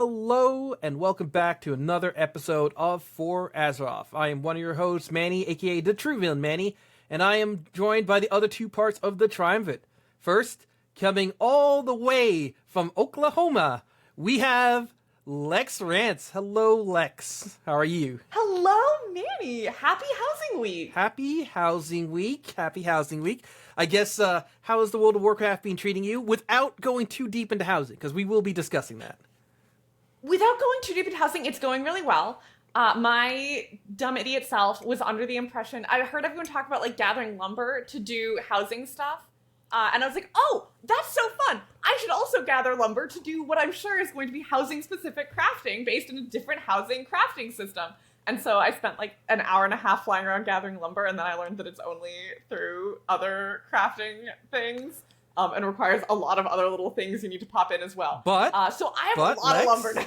Hello and welcome back to another episode of For Azeroth. I am one of your hosts, Manny, aka the True Villain Manny, and I am joined by the other two parts of the Triumvirate. First, coming all the way from Oklahoma, we have Lex Rance. Hello, Lex. How are you? Hello, Manny. Happy Housing Week. Happy Housing Week. Happy Housing Week. I guess, how has the World of Warcraft been treating you without going too deep into housing? Because we will be discussing that. Without going too deep into housing, it's going really well. My dumb idiot self was under the impression, I heard everyone talk about like gathering lumber to do housing stuff. And I was like, oh, that's so fun. I should also gather lumber to do what I'm sure is going to be housing specific crafting based in a different housing crafting system. And so I spent like an hour and a half flying around gathering lumber, and then I learned that it's only through other crafting things. And requires a lot of other little things you need to pop in as well. But so I have a lot of lumber now.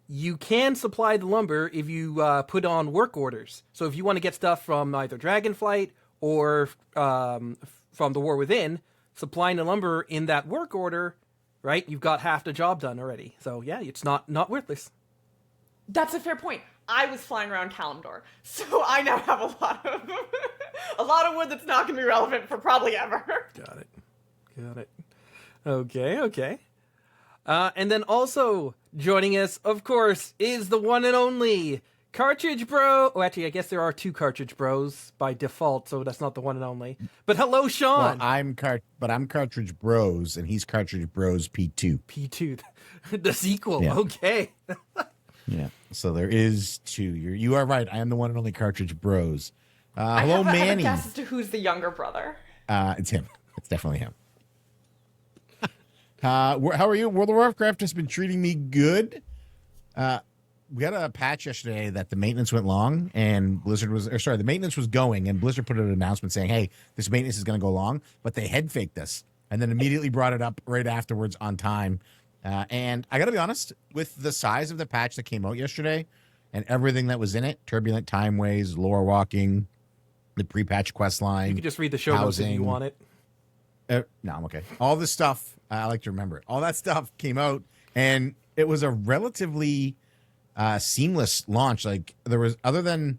You can supply the lumber if you put on work orders. So if you want to get stuff from either Dragonflight or from the War Within, supplying the lumber in that work order, right? You've got half the job done already. So yeah, it's not worthless. That's a fair point. I was flying around Kalimdor, so I now have a lot of wood that's not going to be relevant for probably ever. Got it. Okay. And then also joining us, of course, is the one and only Cartridge Bro. Oh, actually, I guess there are two Cartridge Bros by default, so that's not the one and only. But hello, Sean. Well, I'm Cartridge Bros, and he's Cartridge Bros P2. P2, the sequel. Yeah. Okay. Yeah. So there is two. You are right. I am the one and only Cartridge Bros. Hello, I have Manny. a guess as to who's the younger brother. It's him. It's definitely him. How are you? World of Warcraft has been treating me good. We had a patch yesterday that the maintenance went long, and the maintenance was going, and Blizzard put out an announcement saying, hey, this maintenance is going to go long, but they head faked us, and then immediately brought it up right afterwards on time. And I got to be honest, with the size of the patch that came out yesterday and everything that was in it, turbulent timeways, lore walking, the pre-patch quest line. You can just read the show notes if you want it. No, I'm okay. All this stuff, I like to remember it. All that stuff came out, and it was a relatively seamless launch. Like, there was, other than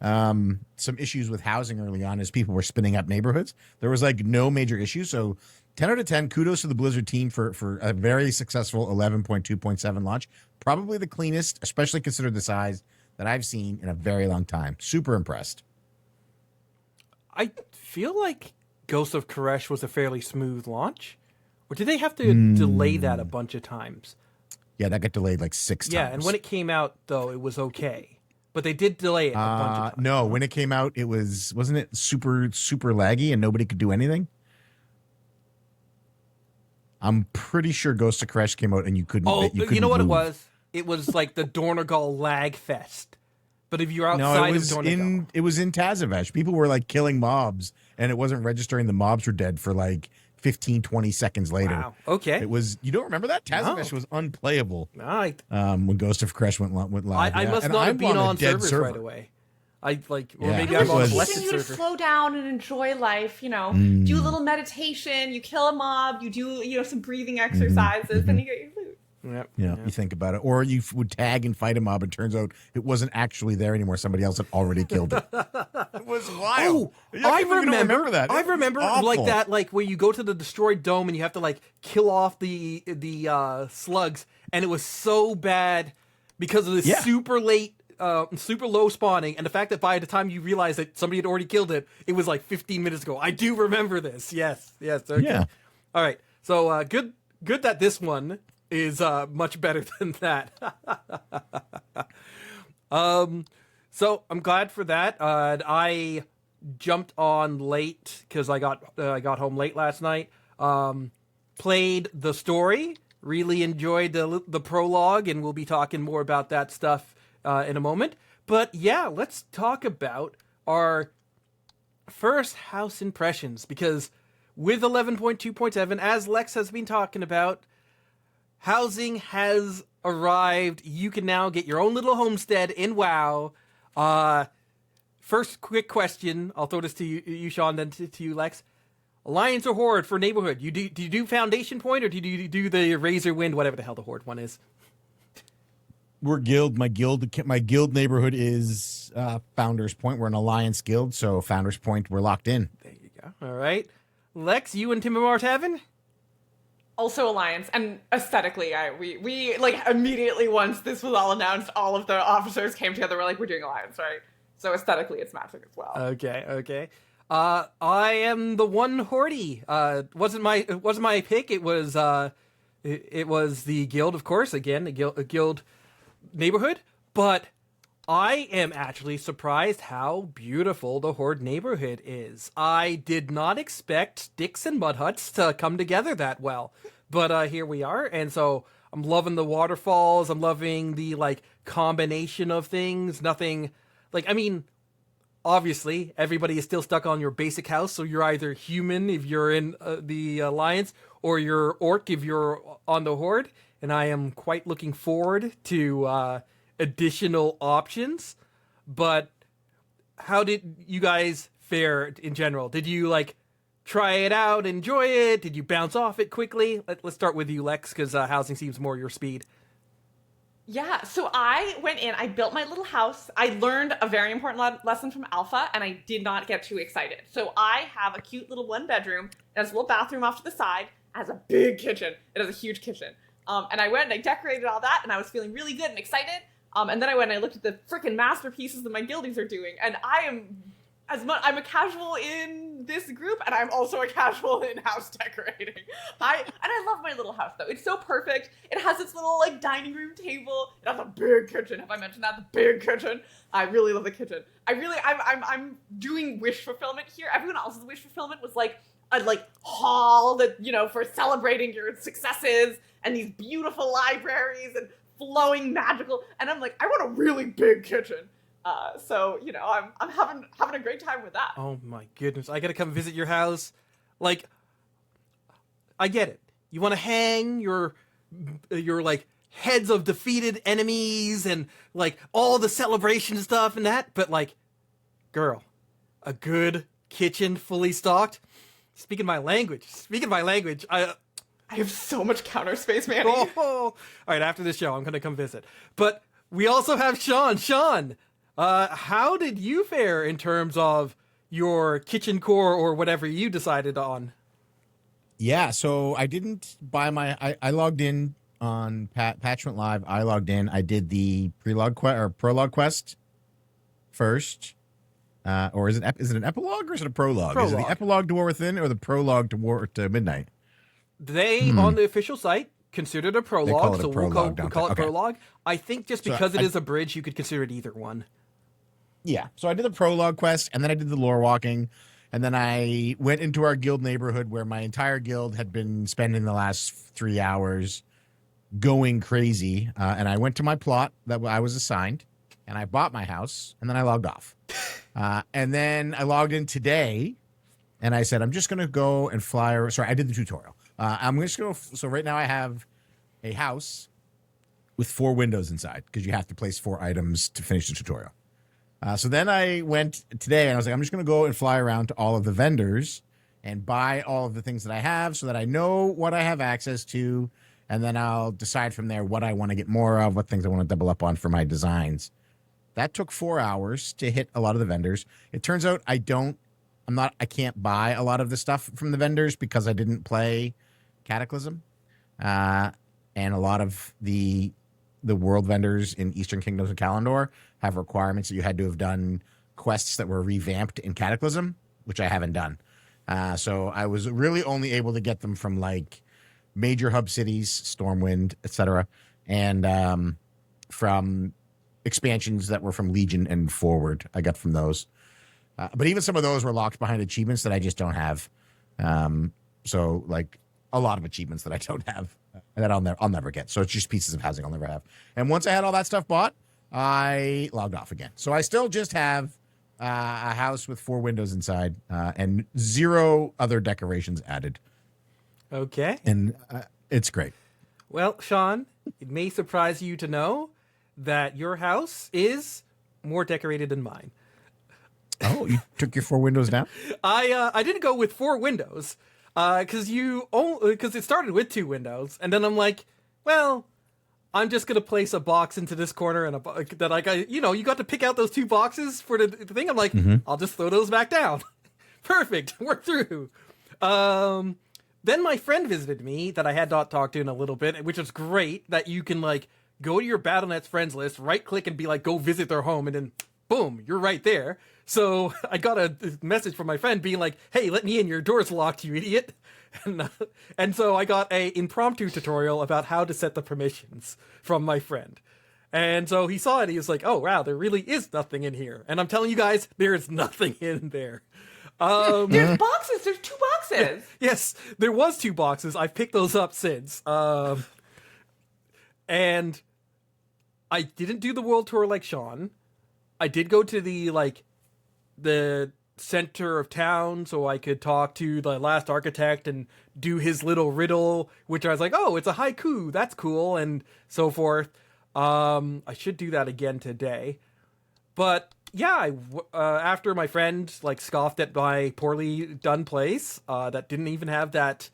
some issues with housing early on as people were spinning up neighborhoods, there was like no major issues. So 10 out of 10, kudos to the Blizzard team for a very successful 11.2.7 launch. Probably the cleanest, especially considered the size, that I've seen in a very long time. Super impressed. I feel like Ghost of Koresh was a fairly smooth launch. Or did they have to delay that a bunch of times? Yeah, that got delayed like 6 times. Yeah, and when it came out, though, it was okay. But they did delay it a bunch of times. No, when it came out, wasn't it super laggy and nobody could do anything? I'm pretty sure Ghost of Koresh came out and you couldn't. Oh, you know what move. it was? It was like the Dornagal lag fest. But if you're outside of Dornagal, it was in Tazavesh. People were like killing mobs, and it wasn't registering the mobs were dead for like 15, 20 seconds later. Wow. Okay. It was. You don't remember that? Tazavesh was unplayable. Right. When Ghost of Koresh went live. I must not have been on servers server right away. Maybe It I'm on a was blessed teaching you to server. slow down and enjoy life, do a little meditation, you kill a mob, you do, some breathing exercises, then you get your loot. Yep. You think about it. Or you would tag and fight a mob, and turns out it wasn't actually there anymore. Somebody else had already killed it. It was wild. Oh, I remember that. I remember like that, like where you go to the destroyed dome and you have to like kill off the slugs, and it was so bad because of this super low spawning, and the fact that by the time you realize that somebody had already killed it, it was like 15 minutes ago. I do remember this. Yes. Okay. Yeah. All right. So good that this one is much better than that. So I'm glad for that. I jumped on late because I got home late last night. Played the story. Really enjoyed the prologue, and we'll be talking more about that stuff in a moment. But yeah, let's talk about our first house impressions, because with 11.2.7, as Lex has been talking about, housing has arrived. You can now get your own little homestead in WoW. First quick question. I'll throw this to you Sean, then to you, Lex. Alliance or Horde for neighborhood? Do you do Foundation Point, or do you do the Razor Wind, whatever the hell the Horde one is? we're guild. My guild neighborhood is Founders Point. We're an alliance guild, so Founders Point, we're locked in. There you go. All right. Lex, you and Timbermore Tavern? Also Alliance, and aesthetically, we like immediately once this was all announced, all of the officers came together. We're like, we're doing Alliance, right? So aesthetically, it's matching as well. Okay. I am the one Horty. Wasn't my pick. It was the guild, of course. Again, a guild neighborhood. But I am actually surprised how beautiful the Horde neighborhood is. I did not expect sticks and mud huts to come together that well, but here we are. And so I'm loving the waterfalls. I'm loving the like combination of things. Nothing like, I mean, obviously everybody is still stuck on your basic house. So you're either human if you're in the Alliance, or you're orc if you're on the Horde. And I am quite looking forward to additional options. But how did you guys fare in general? Did you like try it out, enjoy it? Did you bounce off it quickly? Let's start with you, Lex, because housing seems more your speed. Yeah, so I went in, I built my little house. I learned a very important lesson from Alpha, and I did not get too excited. So I have a cute little 1-bedroom. It has a little bathroom off to the side. It has a big kitchen. It has a huge kitchen. And I went and I decorated all that, and I was feeling really good and excited. And then I went and I looked at the freaking masterpieces that my guildies are doing, and I'm a casual in this group, and I'm also a casual in house decorating. I love my little house though. It's so perfect. It has its little like dining room table. It has a big kitchen. Have I mentioned that? The big kitchen. I really love the kitchen. I'm doing wish fulfillment here. Everyone else's wish fulfillment was like a hall that, you know, for celebrating your successes, and these beautiful libraries and flowing magical. And I'm like, I want a really big kitchen. So, you know, I'm having a great time with that. Oh my goodness. I gotta come visit your house. Like, I get it. You want to hang your like heads of defeated enemies and like all the celebration stuff and that, but like, girl, a good kitchen fully stocked. Speaking my language. I have so much counter space, man. Oh, all right, after this show, I'm gonna come visit. But we also have Sean. Sean, how did you fare in terms of your kitchen core or whatever you decided on? Yeah, so I didn't buy I logged in on Patchment Live. I logged in. I did the prologue quest first. Or is it an epilogue or is it a prologue? Is it the epilogue to War Within or the prologue to Midnight? They, on the official site, consider it a prologue, so we'll call it prologue. I think just because it is a bridge, you could consider it either one. Yeah, so I did the prologue quest, and then I did the lore walking, and then I went into our guild neighborhood where my entire guild had been spending the last 3 hours going crazy, and I went to my plot that I was assigned, and I bought my house, and then I logged off. And then I logged in today, and I said, I'm just going to go and fly. Sorry, I did the tutorial. I'm just going to. So right now I have a house with 4 windows inside because you have to place 4 items to finish the tutorial. So then I went today, and I was like, I'm just going to go and fly around to all of the vendors and buy all of the things that I have so that I know what I have access to, and then I'll decide from there what I want to get more of, what things I want to double up on for my designs. That took 4 hours to hit a lot of the vendors. It turns out I can't buy a lot of the stuff from the vendors because I didn't play Cataclysm. And a lot of the world vendors in Eastern Kingdoms of Kalimdor have requirements that you had to have done quests that were revamped in Cataclysm, which I haven't done. So I was really only able to get them from like major hub cities, Stormwind, etc., and from expansions that were from Legion and forward. I got from those. But even some of those were locked behind achievements that I just don't have. So like a lot of achievements that I don't have that I'll never get. So it's just pieces of housing I'll never have. And once I had all that stuff bought, I logged off again. So I still just have a house with 4 windows inside and 0 other decorations added. Okay. And it's great. Well, Sean, it may surprise you to know that your house is more decorated than mine. Oh, you took your 4 windows down? I didn't go with 4 windows because it started with 2 windows, and then I'm like, well, I'm just gonna place a box into this corner and that I got. You got to pick out those 2 boxes for the thing. I'm like, I'll just throw those back down. Perfect, we're through. Then my friend visited me that I had not talked to in a little bit, which was great. That you can like go to your Battle.net's friends list, right click, and be like, go visit their home, and then boom, you're right there. So I got a message from my friend being like, hey, let me in, your door's locked, you idiot. And so I got a impromptu tutorial about how to set the permissions from my friend. And so he saw it, he was like, oh wow, there really is nothing in here. And I'm telling you guys, there's nothing in there. There's boxes. There's 2 boxes. Yes, there was 2 boxes. I've picked those up since. And I didn't do the world tour like Sean. I did go to the center of town so I could talk to the last architect and do his little riddle, which I was like, oh, it's a haiku. That's cool, and so forth. I should do that again today. But yeah, after my friend like scoffed at my poorly done place that didn't even have that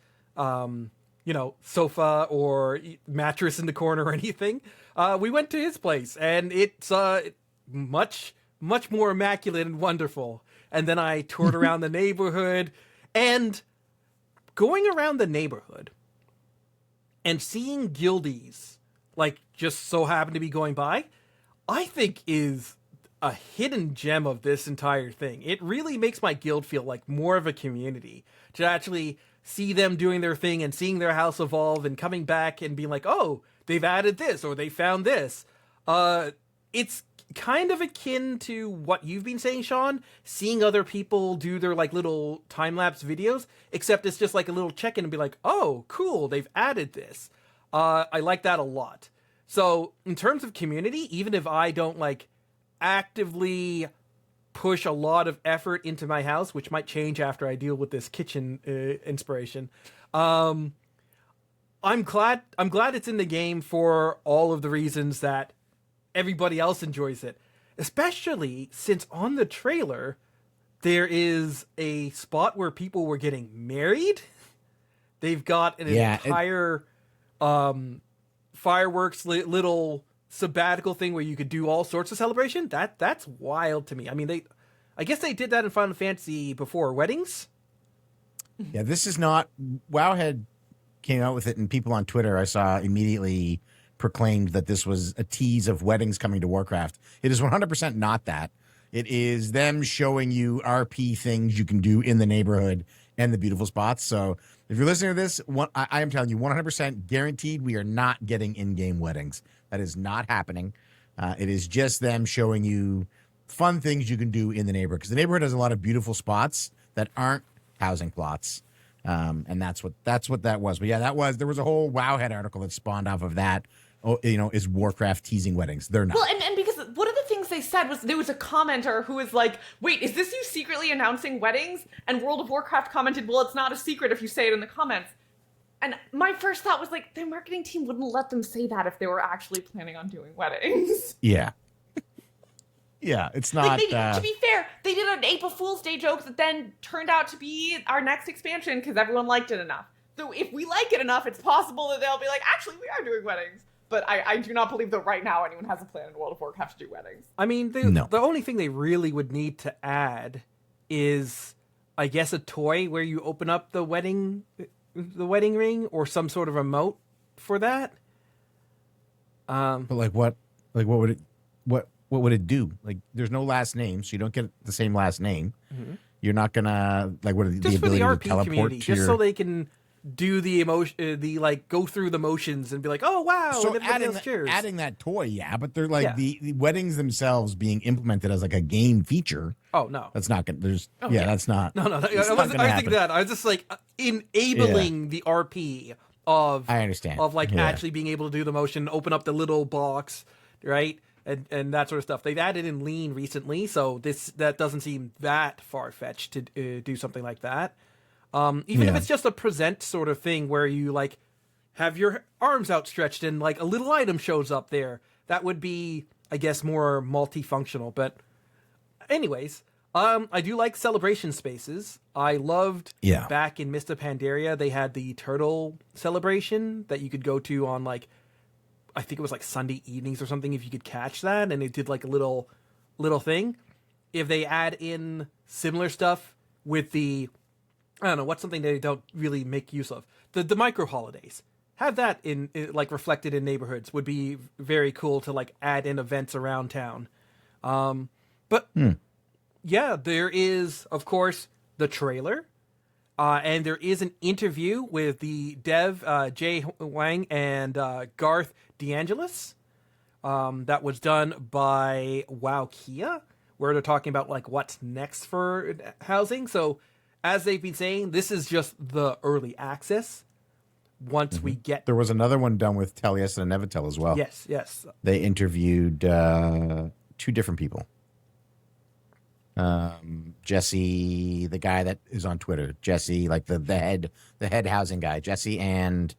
sofa or mattress in the corner or anything, we went to his place, and it's much more immaculate and wonderful. And then I toured around the neighborhood, and going around the neighborhood and seeing guildies like just so happen to be going by, I think is a hidden gem of this entire thing. It really makes my guild feel like more of a community, to actually see them doing their thing and seeing their house evolve and coming back and being like, oh, they've added this or they found this. It's kind of akin to what you've been saying, Sean, seeing other people do their like little time-lapse videos, except it's just like a little check-in and be like, oh, cool, they've added this. I like that a lot. So in terms of community, even if I don't like actively push a lot of effort into my house, which might change after I deal with this kitchen inspiration, I'm glad it's in the game for all of the reasons that everybody else enjoys it, especially since on the trailer there is a spot where people were getting married. They've got an entire fireworks little sabbatical thing where you could do all sorts of celebration. That's wild to me. I mean, I guess they did that in Final Fantasy before weddings. Yeah, this is not. Wowhead came out with it, and people on Twitter I saw immediately proclaimed that this was a tease of weddings coming to Warcraft. It is 100% not that. It is them showing you RP things you can do in the neighborhood and the beautiful spots. So if you're listening to this, I am telling you 100% guaranteed we are not getting in-game weddings. That is not happening. It is just them showing you fun things you can do in the neighborhood, because the neighborhood has a lot of beautiful spots that aren't housing plots. And that's what that was. But yeah, there was a whole Wowhead article that spawned off of that. Oh, is Warcraft teasing weddings? They're not. Well, and because one of the things they said was there was a commenter who was like, wait, is this you secretly announcing weddings? And World of Warcraft commented, well, it's not a secret if you say it in the comments. And my first thought was like, their marketing team wouldn't let them say that if they were actually planning on doing weddings. Yeah. Yeah, it's not. To be fair, they did an April Fool's Day joke that then turned out to be our next expansion because everyone liked it enough. So if we like it enough, it's possible that they'll be like, actually, we are doing weddings. But I do not believe that right now anyone has a plan in World of Warcraft to do weddings. I mean, the only thing they really would need to add is, I guess, a toy where you open up the wedding ring or some sort of remote for that. But like what would it do? Like, there's no last name, so you don't get the same last name. Mm-hmm. You're not gonna like what just the for the ability RP to teleport community, to just your... so they can do the emotion, go through the motions and be like, oh wow, So and adding that toy, yeah, but they're like the weddings themselves being implemented as like a game feature. Oh no, that's not gonna. That's not. No. I was thinking that. I was just like enabling the RP of. I understand. Of like actually being able to do the motion, open up the little box, right, and that sort of stuff. They've added in Lean recently, so that doesn't seem that far fetched to do something like that. Even if it's just a present sort of thing where you like have your arms outstretched and like a little item shows up there, that would be, I guess, more multifunctional. But anyways, I do like celebration spaces. I loved back in Mist of Pandaria, they had the turtle celebration that you could go to on like I think it was like Sunday evenings or something, if you could catch that, and it did like a little thing. If they add in similar stuff with the, I don't know, what's something they don't really make use of, the micro holidays. Have that in like reflected in neighborhoods would be very cool to like add in events around town. But yeah, there is of course the trailer, and there is an interview with the dev Jay Wang and Garth DeAngelis that was done by Wowkia, where they're talking about like what's next for housing. So as they've been saying, this is just the early access. Once we get... There was another one done with Tellius and Nevitel as well. Yes. They interviewed 2 different people. Jesse, the guy that is on Twitter. Jesse, like the head housing guy. Jesse and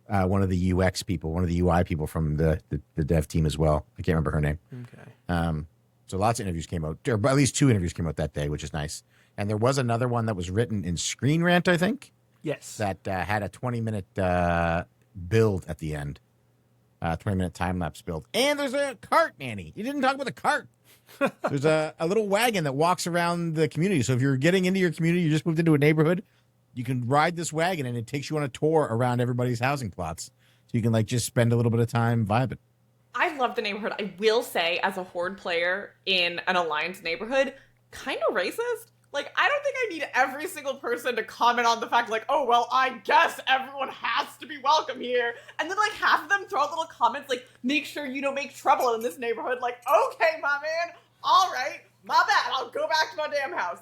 one of the UX people, one of the UI people from the dev team as well. I can't remember her name. Okay. So lots of interviews came out. Or at least 2 interviews came out that day, which is nice. And there was another one that was written in Screen Rant, I think. Yes. That had a 20-minute build at the end. 20-minute time-lapse build. And there's a cart, Manny. You didn't talk about the cart. There's a little wagon that walks around the community. So if you're getting into your community, you just moved into a neighborhood, you can ride this wagon and it takes you on a tour around everybody's housing plots. So you can like just spend a little bit of time vibing. I love the neighborhood. I will say, as a Horde player in an Alliance neighborhood, kind of racist. Like, I don't think I need every single person to comment on the fact, like, oh, well, I guess everyone has to be welcome here. And then, like, half of them throw out little comments, like, make sure you don't make trouble in this neighborhood. Like, okay, my man, all right, my bad. I'll go back to my damn house.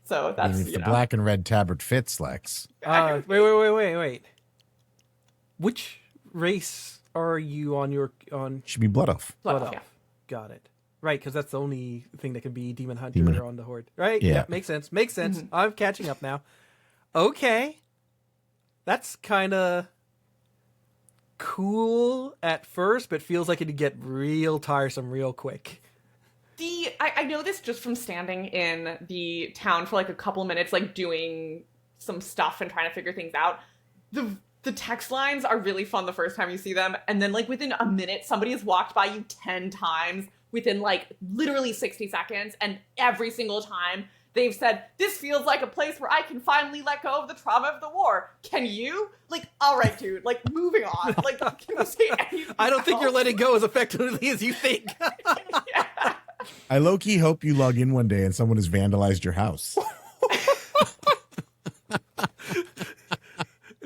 So that's, the black and red tabard fits, Lex. Wait. Which race are you on? Should be Blood Elf. Blood Elf. Yeah. Got it. Right, because that's the only thing that can be Demon Hunter on the Horde. Right? Yeah. Makes sense. I'm catching up now. Okay. That's kind of cool at first, but feels like it'd get real tiresome real quick. I know this just from standing in the town for like a couple minutes, like doing some stuff and trying to figure things out. The text lines are really fun the first time you see them, and then like within a minute, somebody has walked by you 10 times within like literally 60 seconds, and every single time they've said, this feels like a place where I can finally let go of the trauma of the war. Can you? Like, all right, dude, like moving on. Like, can we say anything I don't think else? you're letting go as effectively as you think. Yeah. I low-key hope you log in one day and someone has vandalized your house.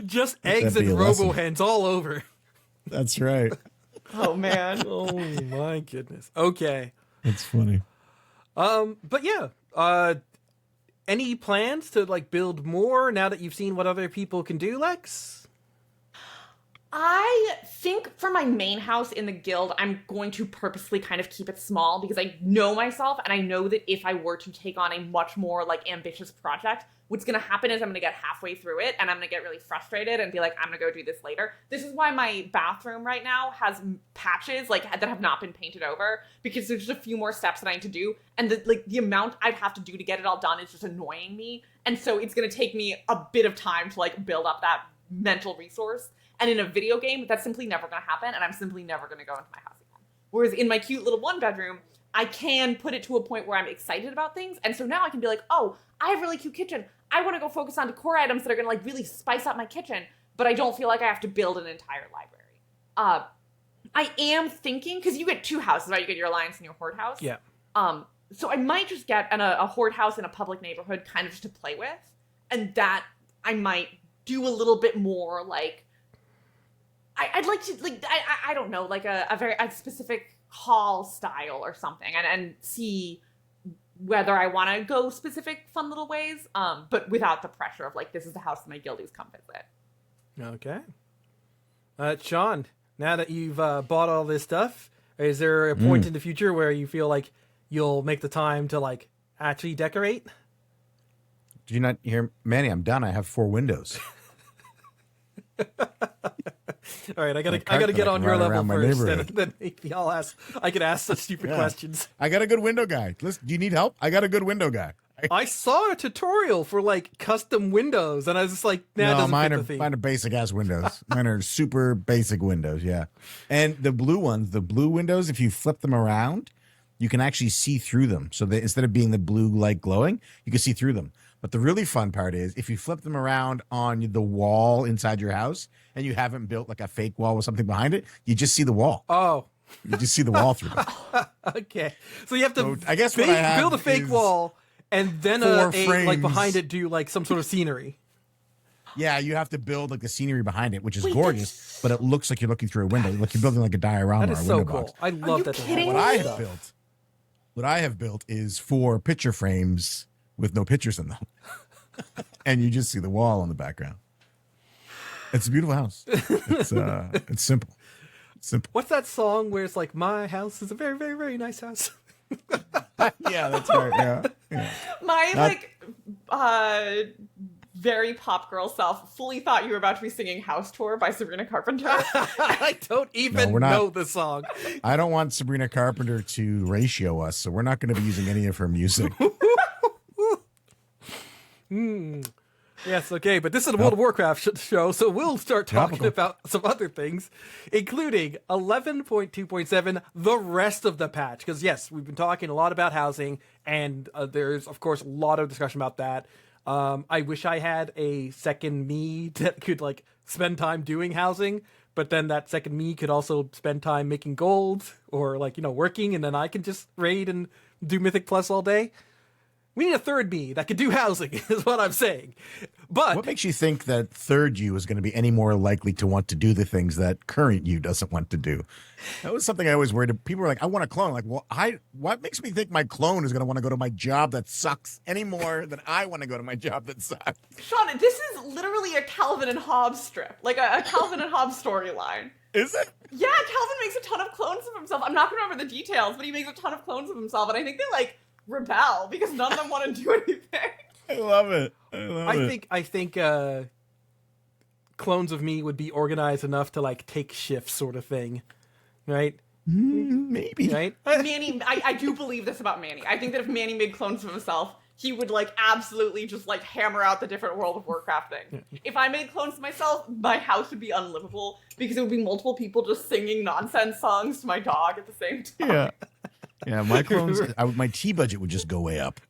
Just eggs and robo-hens all over. That's right. Oh, man. Oh, my goodness. Okay. That's funny. But yeah, any plans to like build more now that you've seen what other people can do, Lex? I think for my main house in the guild, I'm going to purposely kind of keep it small because I know myself, and I know that if I were to take on a much more like ambitious project, what's going to happen is I'm going to get halfway through it and I'm going to get really frustrated and be like, I'm going to go do this later. This is why my bathroom right now has patches like that have not been painted over, because there's just a few more steps that I need to do. And the amount I'd have to do to get it all done is just annoying me. And so it's going to take me a bit of time to like build up that mental resource. And in a video game, that's simply never going to happen, and I'm simply never going to go into my house again. Whereas in my cute little 1-bedroom, I can put it to a point where I'm excited about things, and so now I can be like, oh, I have a really cute kitchen. I want to go focus on decor items that are going to like really spice up my kitchen, but I don't feel like I have to build an entire library. I am thinking, because you get 2 houses, right? You get your Alliance and your Horde house. Yeah. So I might just get a Horde house in a public neighborhood kind of just to play with, and that I might do a little bit more like, I'd like to, like, I don't know, like a very specific hall style or something, and see whether I want to go specific fun little ways, but without the pressure of, like, this is the house that my guildies come visit. Okay. Sean, now that you've bought all this stuff, is there a point in the future where you feel like you'll make the time to, like, actually decorate? Did you not hear? Manny, I'm done. I have 4 windows. All right, I gotta get on your level first. Then maybe I could ask such stupid questions. I got a good window guy. Listen, do you need help? I got a good window guy. I saw a tutorial for like custom windows, and I was just like, nah, No, doesn't mine fit are the theme. mine are basic ass windows. Mine are super basic windows, yeah. And the blue ones, the blue windows, if you flip them around, you can actually see through them. So that instead of being the blue light glowing, you can see through them. But the really fun part is if you flip them around on the wall inside your house and you haven't built like a fake wall with something behind it, you just see the wall. Oh, You just see the wall through them. okay. So you have to So I guess what I have build a fake is wall, and then 4 like frames. behind it, do like some sort of scenery. Yeah, you have to build like the scenery behind it, which is gorgeous, but it looks like you're looking through a window, like you're building like a diorama That or is a so window cool. box. I love you that. kidding What me? I have built is 4 picture frames with no pictures in them. And you just see the wall in the background. It's a beautiful house. It's simple. It's simple. What's that song where it's like, my house is a very, very, very nice house? Yeah, that's right. Yeah. My very pop girl self fully thought you were about to be singing House Tour by Sabrina Carpenter. I don't even we're not. know the song. I don't want Sabrina Carpenter to ratio us, so we're not going to be using any of her music. Yes, okay, but this is a World of Warcraft show, so we'll start talking Topical. about some other things, including 11.2.7, the rest of the patch. Because, yes, we've been talking a lot about housing, and there's, of course, a lot of discussion about that. I wish I had a second me that could, like, spend time doing housing, but then that second me could also spend time making gold or, like, working, and then I can just raid and do Mythic Plus all day. We need a third me that could do housing, is what I'm saying. But What makes you think that third you is going to be any more likely to want to do the things that current you doesn't want to do? That was something I always worried. People were like, I want a clone. Like, well, what makes me think my clone is going to want to go to my job that sucks any more than I want to go to my job that sucks? Sean, this is literally a Calvin and Hobbes strip, like a Calvin and Hobbes storyline. Is it? Yeah, Calvin makes a ton of clones of himself. I'm not going to remember the details, but he makes a ton of clones of himself, and I think they, like, rebel because none of them want to do anything. I love it. I think clones of me would be organized enough to like take shifts, sort of thing, right? Maybe. Right? Manny, I do believe this about Manny. I think that if Manny made clones of himself, he would like absolutely just like hammer out the different World of Warcraft things. If I made clones of myself, my house would be unlivable because it would be multiple people just singing nonsense songs to my dog at the same time. Yeah. Yeah, my clones, my tea budget would just go way up.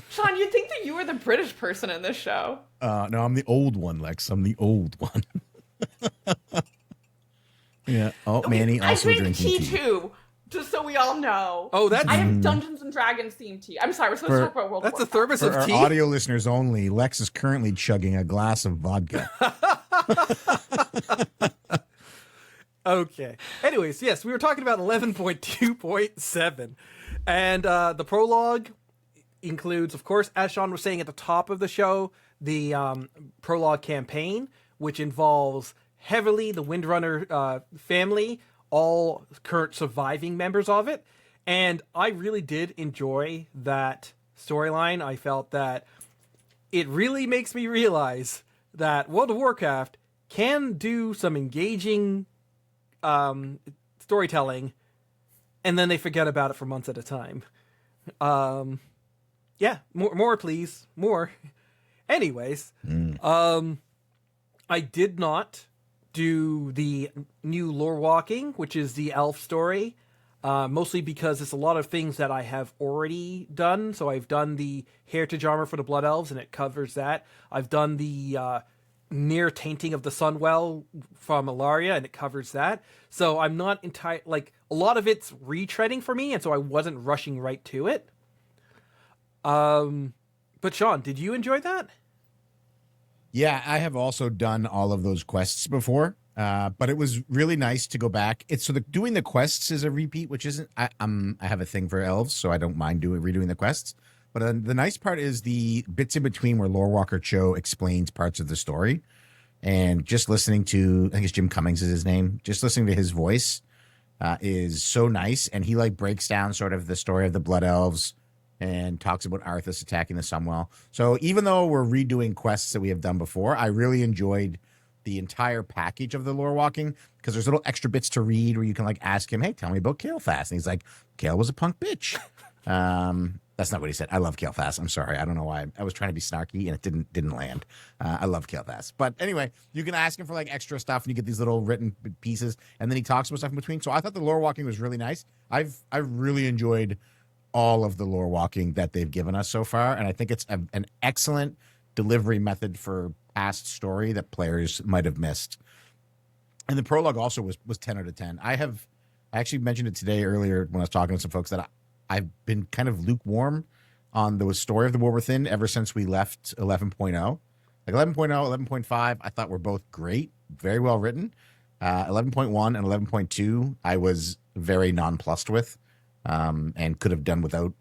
Sean, you'd think that you were the British person in this show. No, I'm the old one, Lex. I'm the old one. Yeah. Oh, Manny I also drink drinking tea tea. too, just so we all know. Oh, that's I have Dungeons and Dragons themed tea. I'm sorry, we're supposed to talk about World that's a of Warcraft. thermos For of our tea. audio listeners only, Lex is currently chugging a glass of vodka. Okay. Anyways, yes, we were talking about 11.2.7. And the prologue includes, of course, as Sean was saying at the top of the show, the prologue campaign, which involves heavily the Windrunner family, all current surviving members of it. And I really did enjoy that storyline. I felt that it really makes me realize that World of Warcraft can do some engaging storytelling, and then they forget about it for months at a time. Yeah, more please, more. Anyways, I did not do the new lore walking, which is the elf story, mostly because it's a lot of things that I have already done. So I've done the heritage armor for the blood elves, and it covers that. I've done the near tainting of the Sunwell from Ilaria, and it covers that. So I'm not like, a lot of it's retreading for me, and so I wasn't rushing right to it. But Sean, did you enjoy that? Yeah, I have also done all of those quests before, but it was really nice to go back. Doing the quests is a repeat, which isn't. I have a thing for elves, so I don't mind redoing the quests. But the nice part is the bits in between where Lore Walker Cho explains parts of the story, and just listening to, I think it's Jim Cummings is his name. Just listening to his voice is so nice, and he like breaks down sort of the story of the Blood Elves and talks about Arthas attacking the Sunwell. So even though we're redoing quests that we have done before, I really enjoyed the entire package of the lore walking, because there's little extra bits to read where you can like ask him, hey, tell me about Kale Fast. And he's like, Kale was a punk bitch. That's not what he said. I love Kael'thas. I'm sorry. I don't know why. I was trying to be snarky and it didn't land. I love Kael'thas. But anyway, you can ask him for like extra stuff and you get these little written pieces and then he talks about stuff in between. So I thought the lore walking was really nice. I've really enjoyed all of the lore walking that they've given us so far. And I think it's an excellent delivery method for past story that players might have missed. And the prologue also was 10 out of 10. I actually mentioned it today earlier when I was talking to some folks that I've been kind of lukewarm on the story of the War Within ever since we left 11.0. Like 11.0, 11.5, I thought were both great, very well written. 11.1 and 11.2, I was very nonplussed with, and could have done without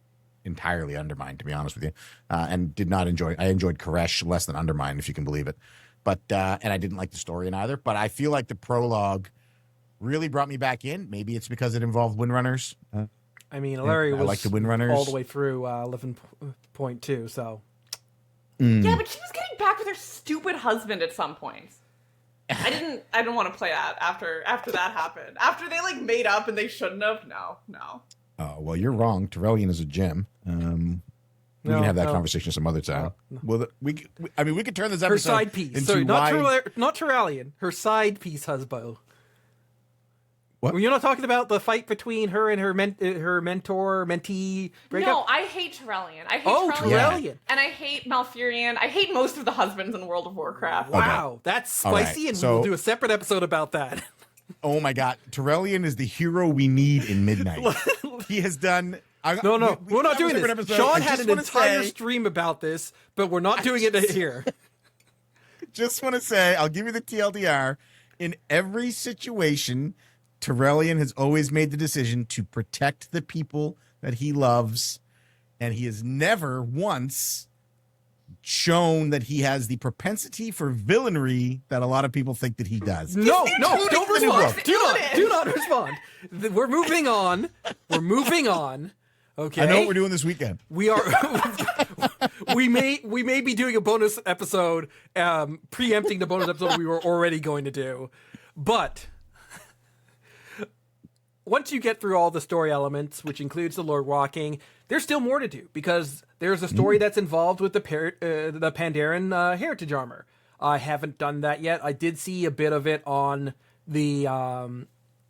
entirely Undermine, to be honest with you, and did not enjoy. I enjoyed Koresh less than Undermine, if you can believe it. But and I didn't like the story in either. But I feel like the prologue really brought me back in. Maybe it's because it involved Windrunners. I mean, Larry was like the Windrunners all the way through 11.2, so. Yeah, but she was getting back with her stupid husband at some point. I didn't want to play that after that happened. After they like made up and they shouldn't have. No. Oh, well, you're wrong. Terrellian is a gem. We can have that conversation some other time. No. Well, we could turn this episode her side piece. Into Sorry, not Terrellian. Her side piece husband. What? Well, you're not talking about the fight between her and her mentor, mentee breakup? No, I hate Terrellian. I hate Terrellian. And I hate Malfurion. I hate most of the husbands in World of Warcraft. Wow, okay. That's spicy, and we'll do a separate episode about that. Oh my god, Terrellian is the hero we need in Midnight. He has done... No, we're not doing this. Sean had an entire stream about this, but we're not doing it here. Just want to say, I'll give you the TLDR. In every situation... Terrellian has always made the decision to protect the people that he loves, and he has never once shown that he has the propensity for villainy that a lot of people think that he does. No, don't respond. Do not respond. We're moving on. Okay. I know what we're doing this weekend. We are. we may be doing a bonus episode, preempting the bonus episode we were already going to do, but. Once you get through all the story elements, which includes the lore walking, there's still more to do because there's a story that's involved with the Pandaren heritage armor. I haven't done that yet. I did see a bit of it on the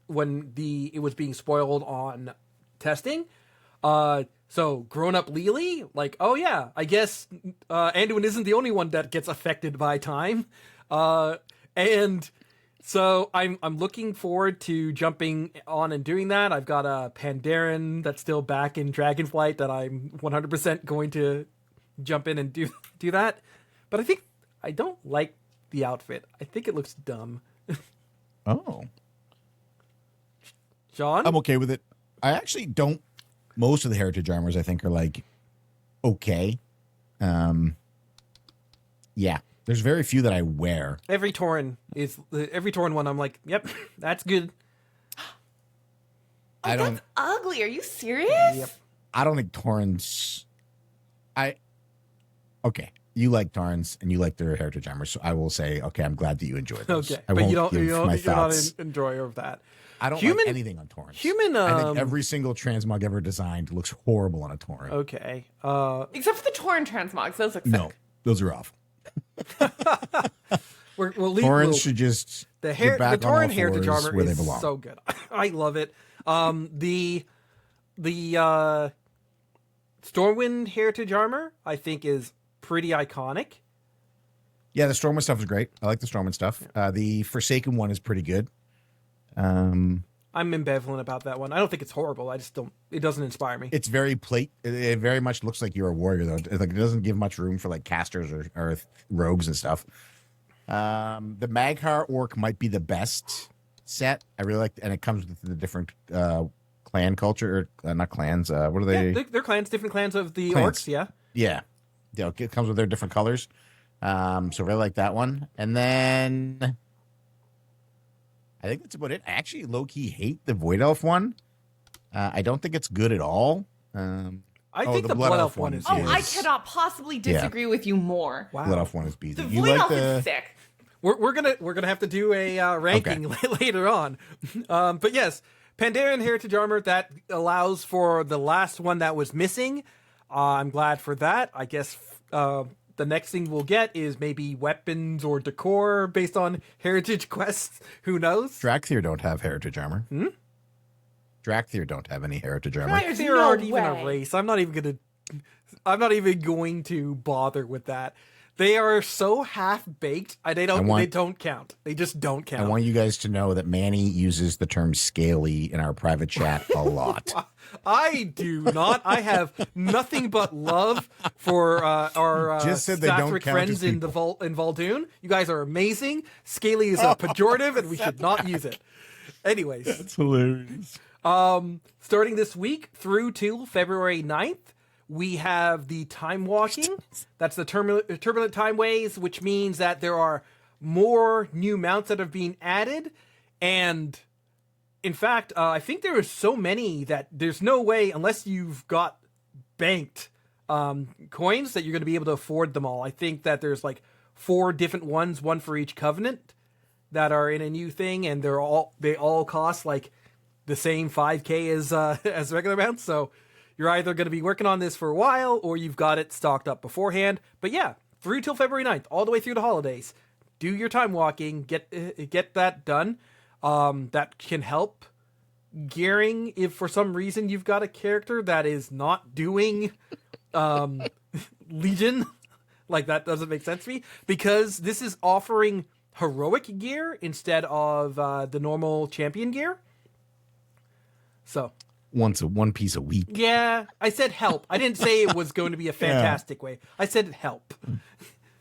when it was being spoiled on testing. So grown-up Lily, like, oh yeah, I guess Anduin isn't the only one that gets affected by time, and. So I'm looking forward to jumping on and doing that. I've got a Pandaren that's still back in Dragonflight that I'm 100% going to jump in and do that. But I don't like the outfit. I think it looks dumb. Oh. Sean? I'm okay with it. I actually don't. Most of the heritage armors I think are like okay. Yeah. There's very few that I wear. Every Tauren one, I'm like, yep, that's good. That's ugly. Are you serious? Yep. I don't think Taurens. Okay, you like Taurens and you like their heritage armor, so I will say, okay, I'm glad that you enjoy those. Okay, but you're not an enjoyer of that. I don't like anything on Taurens. I think every single transmog ever designed looks horrible on a Tauren. Okay. Except for the Tauren transmogs, those look sick. No, those are awful. Taurens should just the Tauren heritage armor where is they belong. So good. I love it. The Stormwind heritage armor I think is pretty iconic. Yeah, the Stormwind stuff is great. I like the Stormwind stuff. The Forsaken one is pretty good. I'm ambivalent about that one. I don't think it's horrible. I just don't. It doesn't inspire me. It's very It very much looks like you're a warrior, though. Like it doesn't give much room for like casters or rogues and stuff. The Mag'har orc might be the best set. I really like, and it comes with the different clan culture, or not clans. What are they? Yeah, they're clans, different clans of the clans. orcs. Yeah. Yeah. It comes with their different colors. So I really like that one. And then I think that's about it. I actually low-key hate the Void Elf one. I don't think it's good at all. I think the Blood Elf one is. I cannot possibly disagree with you more. Wow. Blood Elf one is beasy. The Void Elf is sick. We're gonna have to do a ranking later on. But yes, Pandaren Heritage Armor, that allows for the last one that was missing. I'm glad for that. I guess the next thing we'll get is maybe weapons or decor based on Heritage quests. Who knows? Drakthir don't have Heritage Armor. Drakthir don't have any Heritage Armor. There's There no aren't even a way. race. I'm not even going to bother with that. They are so half baked. They don't count. They just don't count. I want you guys to know that Manny uses the term scaly in our private chat a lot. I do not. I have nothing but love for our Just said they don't Sathric count friends as in Voldoon. You guys are amazing. Scaly is a pejorative, and we should not use it. Anyways, That's hilarious. starting this week through till February 9th, we have the time walking. That's the turbulent time ways, which means that there are more new mounts that have been added. And in fact, I think there are so many that there's no way, unless you've got banked coins, that you're going to be able to afford them all. I think that there's like 4 different ones, one for each covenant, that are in a new thing, and they all cost like the same 5k as regular mounts. So you're either going to be working on this for a while, or you've got it stocked up beforehand. But yeah, through till February 9th, all the way through the holidays. Do your time walking, get that done. That can help gearing if for some reason you've got a character that is not doing Legion. Like, that doesn't make sense to me, because this is offering heroic gear instead of the normal champion gear. So One piece a week. yeah, I said help. I didn't say it was going to be a fantastic way. I said help.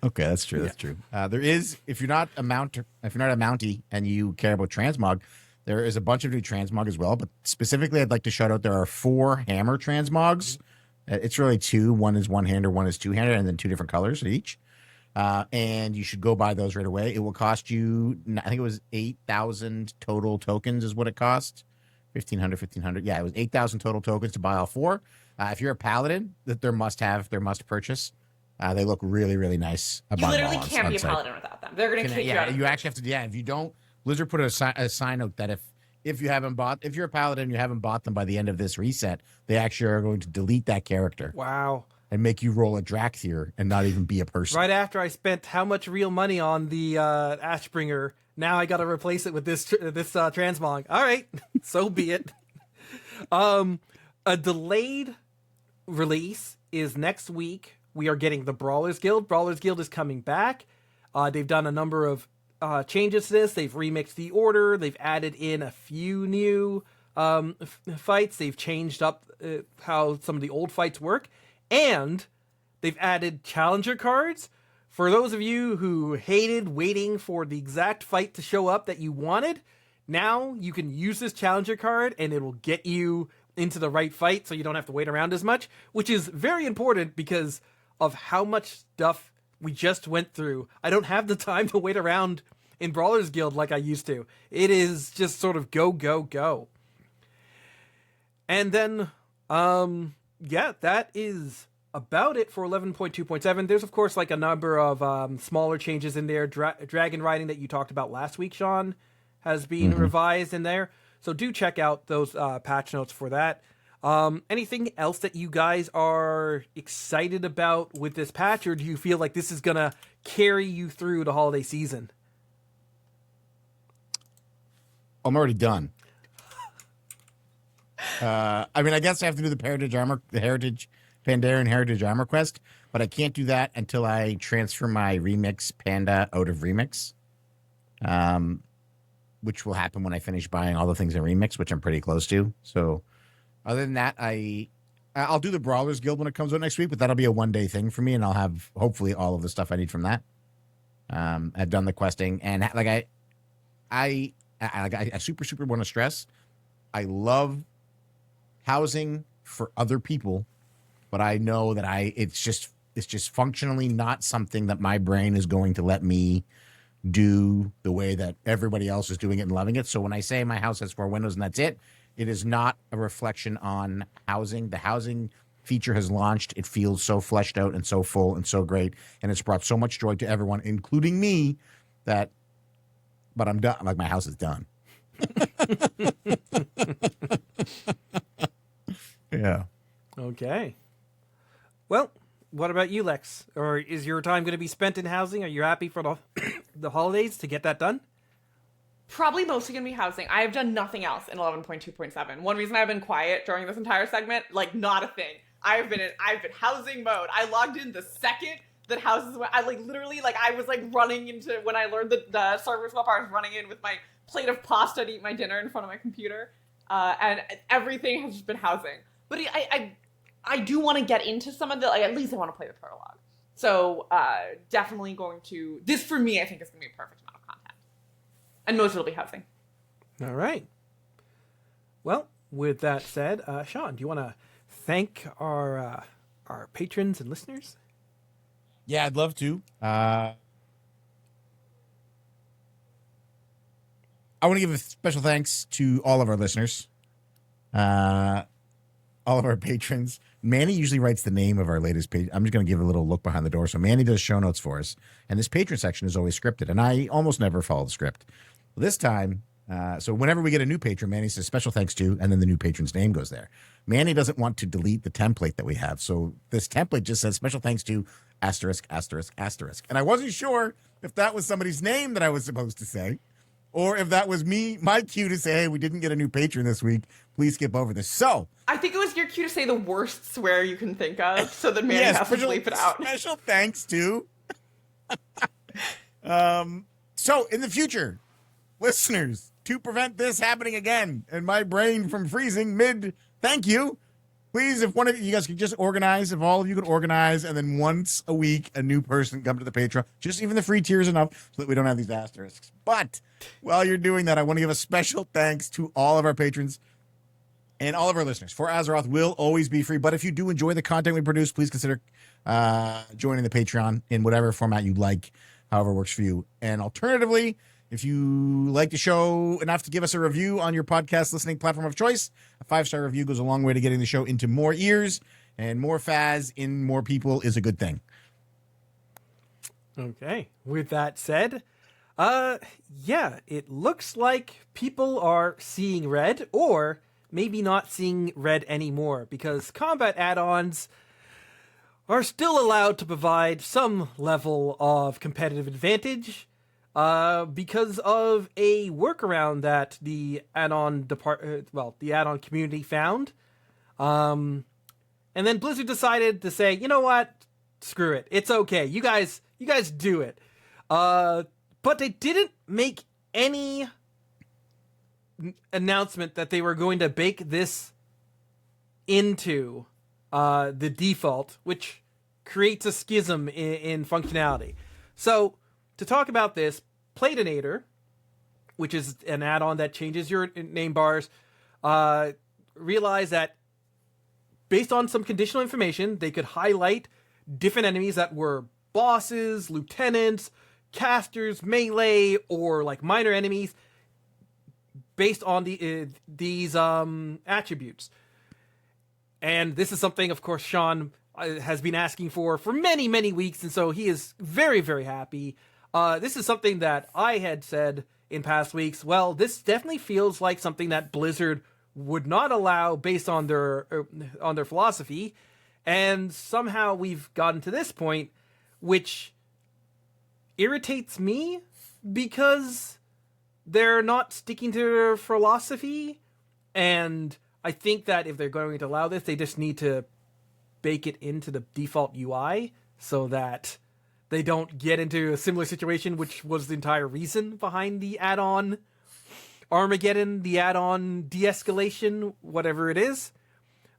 Okay, that's true. That's true. There is, if you're not a Mountie and you care about transmog, there is a bunch of new transmog as well. But specifically, I'd like to shout out there are 4 hammer transmogs. It's really 2. One is one-hander, one is two-hander, and then 2 different colors each. And you should go buy those right away. It will cost you, I think it was 8,000 total tokens is what it cost. 1,500. Yeah, it was 8,000 total tokens to buy all 4. If you're a paladin, they're must purchase. They look really, really nice. You literally can't be a paladin without them. They're going to kick you out. You actually have to. Yeah, if you don't, Blizzard put a sign out that if you're a paladin and you haven't bought them by the end of this reset, they actually are going to delete that character. Wow. And make you roll a Drakthir and not even be a person. Right after I spent how much real money on the Ashbringer, now I got to replace it with this transmog. All right, so be it. A delayed release is next week. We are getting the Brawlers Guild. Brawlers Guild is coming back. They've done a number of changes to this. They've remixed the order. They've added in a few new fights. They've changed up how some of the old fights work. And they've added challenger cards. For those of you who hated waiting for the exact fight to show up that you wanted, now you can use this challenger card and it will get you into the right fight so you don't have to wait around as much, which is very important because of how much stuff we just went through. I don't have the time to wait around in Brawlers Guild like I used to. It is just sort of go, go, go. And then, yeah, that is about it for 11.2.7. There's, of course, like a number of smaller changes in there. Dragon riding that you talked about last week, Sean, has been revised in there. So do check out those patch notes for that. Anything else that you guys are excited about with this patch, or do you feel like this is going to carry you through the holiday season? I'm already done. I mean, I guess I have to do the Pandaren Heritage Armor quest, but I can't do that until I transfer my Remix Panda out of Remix, which will happen when I finish buying all the things in Remix, which I'm pretty close to. So other than that, I'll do the Brawlers Guild when it comes out next week, but that'll be a one-day thing for me, and I'll have hopefully all of the stuff I need from that. I've done the questing, and like I super want to stress, I love housing for other people, but I know that it's just functionally not something that my brain is going to let me do the way that everybody else is doing it and loving it. So when I say my house has 4 windows and that's it, it is not a reflection on housing. The housing feature has launched. It feels so fleshed out and so full and so great, and it's brought so much joy to everyone, including me, but I'm done. Like, my house is done. Yeah. Okay. Well, what about you, Lex? Or is your time going to be spent in housing? Are you happy for the the holidays to get that done? Probably mostly gonna be housing. I have done nothing else in 11.2.7. One reason I've been quiet during this entire segment, like not a thing. I've been housing mode. I logged in the second that houses went. I literally I was running into when I learned that the servers were up. I was running in with my plate of pasta to eat my dinner in front of my computer, and everything has just been housing. But I do want to get into some of the at least I want to play the prologue. So definitely going to this for me. I think is gonna be a perfect amount of content. And most will be housing. All right. Well, with that said, Sean, do you want to thank our patrons and listeners? Yeah, I'd love to. I want to give a special thanks to all of our listeners, all of our patrons. Manny usually writes the name of our latest page. I'm just going to give a little look behind the door. So Manny does show notes for us, and this patron section is always scripted, and I almost never follow the script. This time, so whenever we get a new patron, Manny says special thanks to, and then the new patron's name goes there. Manny doesn't want to delete the template that we have, so this template just says special thanks to asterisk, asterisk, asterisk. And I wasn't sure if that was somebody's name that I was supposed to say, or if that was my cue to say, hey, we didn't get a new patron this week. Please skip over this. So I think it was your cue to say the worst swear you can think of, so that Manny has to bleep it out. Special thanks to. So in the future, listeners, to prevent this happening again and my brain from freezing mid thank you, please, if one of you guys could just organize, if all of you could organize, and then once a week a new person come to the Patreon, just even the free tier is enough so that we don't have these asterisks. But while you're doing that, I want to give a special thanks to all of our patrons and all of our listeners. For Azeroth will always be free, but if you do enjoy the content we produce, please consider joining the Patreon in whatever format you like, however works for you. And alternatively, if you like the show enough to give us a review on your podcast listening platform of choice, a 5-star review goes a long way to getting the show into more ears, and more Faz in more people is a good thing. Okay. With that said, yeah, it looks like people are seeing red, or maybe not seeing red anymore, because combat add-ons are still allowed to provide some level of competitive advantage, because of a workaround that the add-on the add-on community found. And then Blizzard decided to say, you know what? Screw it. It's okay. You guys do it. But they didn't make any announcement that they were going to bake this into the default, which creates a schism in functionality. So, to talk about this, Platinator, which is an add-on that changes your name bars, realized that based on some conditional information, they could highlight different enemies that were bosses, lieutenants, casters, melee, or minor enemies based on these attributes. And this is something, of course, Sean has been asking for many, many weeks, and so he is very, very happy. This is something that I had said in past weeks. Well, this definitely feels like something that Blizzard would not allow based on their philosophy, and somehow we've gotten to this point, which irritates me because they're not sticking to their philosophy, and I think that if they're going to allow this, they just need to bake it into the default UI so that they don't get into a similar situation, which was the entire reason behind the add-on Armageddon, the add-on de-escalation, whatever it is.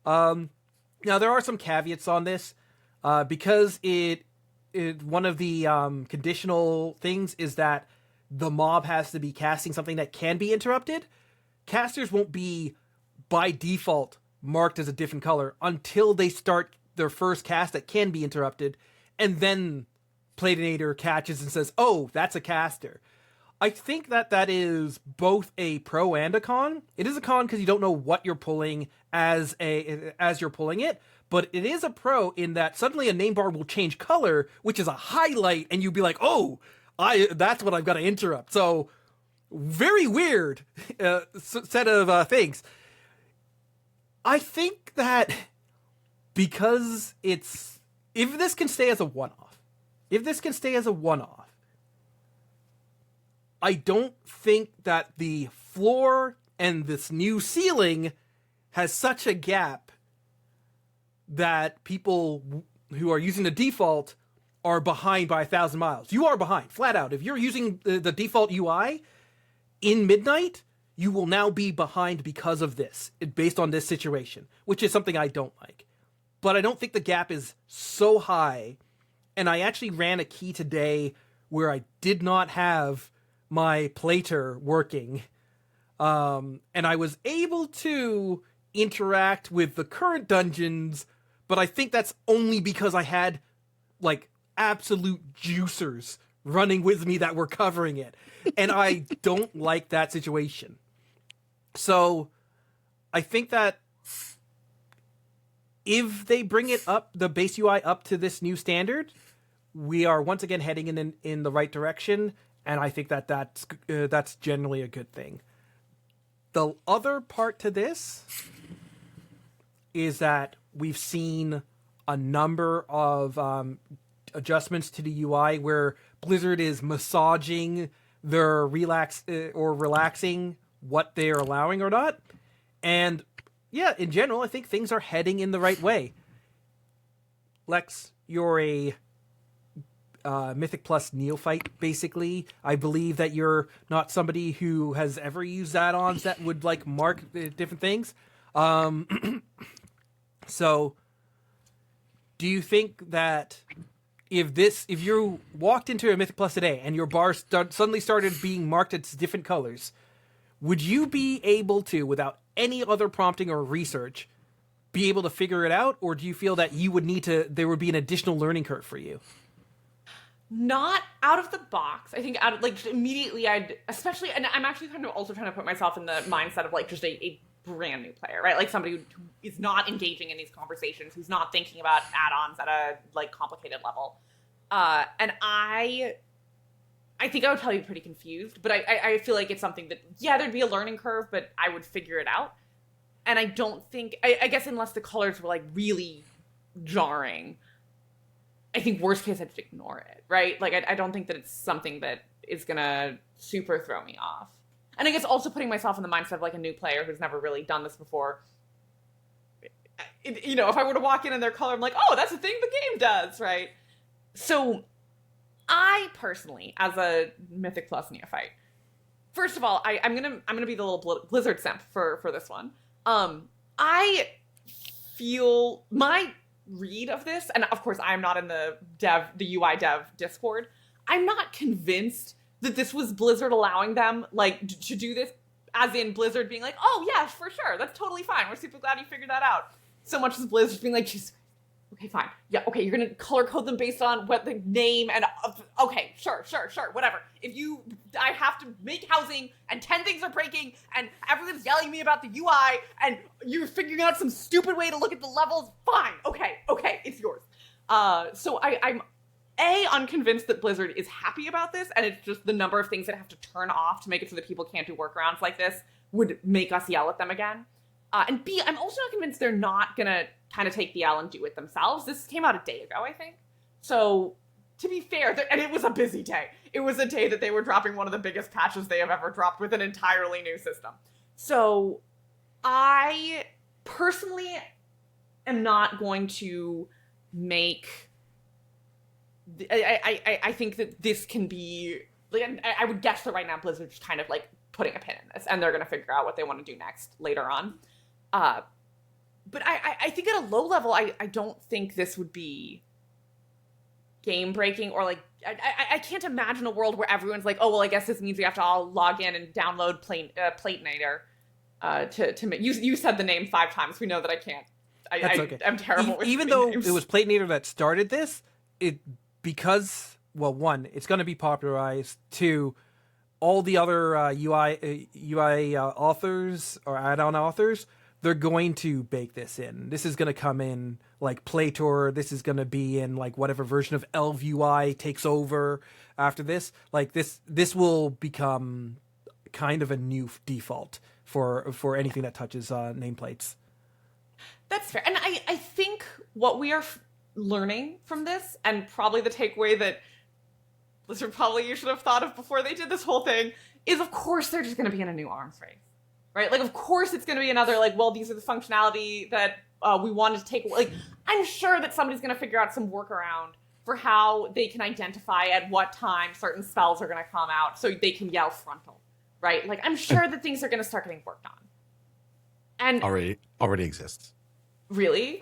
Now, there are some caveats on this, because one of the conditional things is that the mob has to be casting something that can be interrupted. Casters won't be, by default, marked as a different color until they start their first cast that can be interrupted, and then Platinator catches and says, oh, that's a caster. I think that is both a pro and a con. It is a con because you don't know what you're pulling as you're pulling it, but it is a pro in that suddenly a name bar will change color, which is a highlight, and you'd be like, oh, that's what I've got to interrupt. So very weird set of things. I think that because if this can stay as a one-off, I don't think that the floor and this new ceiling has such a gap that people who are using the default are behind by 1,000 miles. You are behind, flat out. If you're using the default UI in Midnight, you will now be behind because of this, based on this situation, which is something I don't like. But I don't think the gap is so high. And I actually ran a key today where I did not have my plater working. And I was able to interact with the current dungeons, but I think that's only because I had, like, absolute juicers running with me that were covering it. And I don't like that situation. So I think that if they bring it up, the base UI up to this new standard, we are once again heading in the right direction. And I think that that's generally a good thing. The other part to this is that we've seen a number of adjustments to the UI where Blizzard is massaging their relaxing what they're allowing or not. And yeah, in general, I think things are heading in the right way. Lex, you're a Mythic Plus neophyte, basically. I believe that you're not somebody who has ever used add-ons that would, like, mark different things. So, do you think that if you walked into a Mythic Plus today and your bar suddenly started being marked as different colors, would you be able to, without any other prompting or research, be able to figure it out? Or do you feel that there would be an additional learning curve for you? Not out of the box. I think just immediately and I'm actually also trying to put myself in the mindset of, like, just a brand new player, right? Like, somebody who is not engaging in these conversations, who's not thinking about add-ons at a, like, complicated level. And I think I would probably be pretty confused, but I feel like it's something that, yeah, there'd be a learning curve, but I would figure it out. And I don't think, I guess unless the colors were, like, really jarring, I think worst case I'd just ignore it, right? Like, I don't think that it's something that is gonna super throw me off. And I guess also putting myself in the mindset of, like, a new player who's never really done this before. If I were to walk in and their color, I'm like, oh, that's a thing the game does, right? So I personally, as a Mythic Plus neophyte, first of all, I'm gonna be the little Blizzard simp for this one. I feel my read of this, and of course I'm not in the UI dev Discord, I'm not convinced that this was Blizzard allowing them, like, to do this, as in Blizzard being like, oh yeah, for sure, that's totally fine, we're super glad you figured that out. So much as Blizzard being like, Jesus, okay, fine, yeah, okay, you're gonna color code them based on what the name and okay, sure, whatever. I have to make housing and 10 things are breaking and everyone's yelling at me about the UI and you're figuring out some stupid way to look at the levels, fine, okay, it's yours. So I'm unconvinced that Blizzard is happy about this, and it's just the number of things that have to turn off to make it so that people can't do workarounds like this would make us yell at them again. And B, I'm also not convinced they're not gonna kind of take the L and do it themselves. This came out a day ago, I think. So, to be fair, and it was a busy day. It was a day that they were dropping one of the biggest patches they have ever dropped with an entirely new system. So, I personally am not going to make... I think that this can be... Like, I would guess that right now Blizzard's just kind of, like, putting a pin in this, and they're going to figure out what they want to do next later on. But I think at a low level, I don't think this would be game breaking, or, like, I can't imagine a world where everyone's like, oh, well, I guess this means we have to all log in and download Platinator to make... You said the name 5 times. We know that I can't. That's okay. I'm terrible with even though names. It was Platinator that started this, because, well, 1, it's going to be popularized. 2, all the other UI authors or add-on authors, they're going to bake this in. This is going to come in like Playtor. This is going to be in, like, whatever version of Elv UI takes over after this. Like, this will become kind of a new default for anything that touches nameplates. That's fair. And I think what we are learning from this, and probably the takeaway that Blizzard probably you should have thought of before they did this whole thing, is of course they're just going to be in a new arms race. Right? Like, of course it's going to be another, like, well, these are the functionality that we wanted to take. Like, I'm sure that somebody's going to figure out some workaround for how they can identify at what time certain spells are going to come out so they can yell frontal. Right? Like, I'm sure that things are going to start getting worked on. And already exists. Really?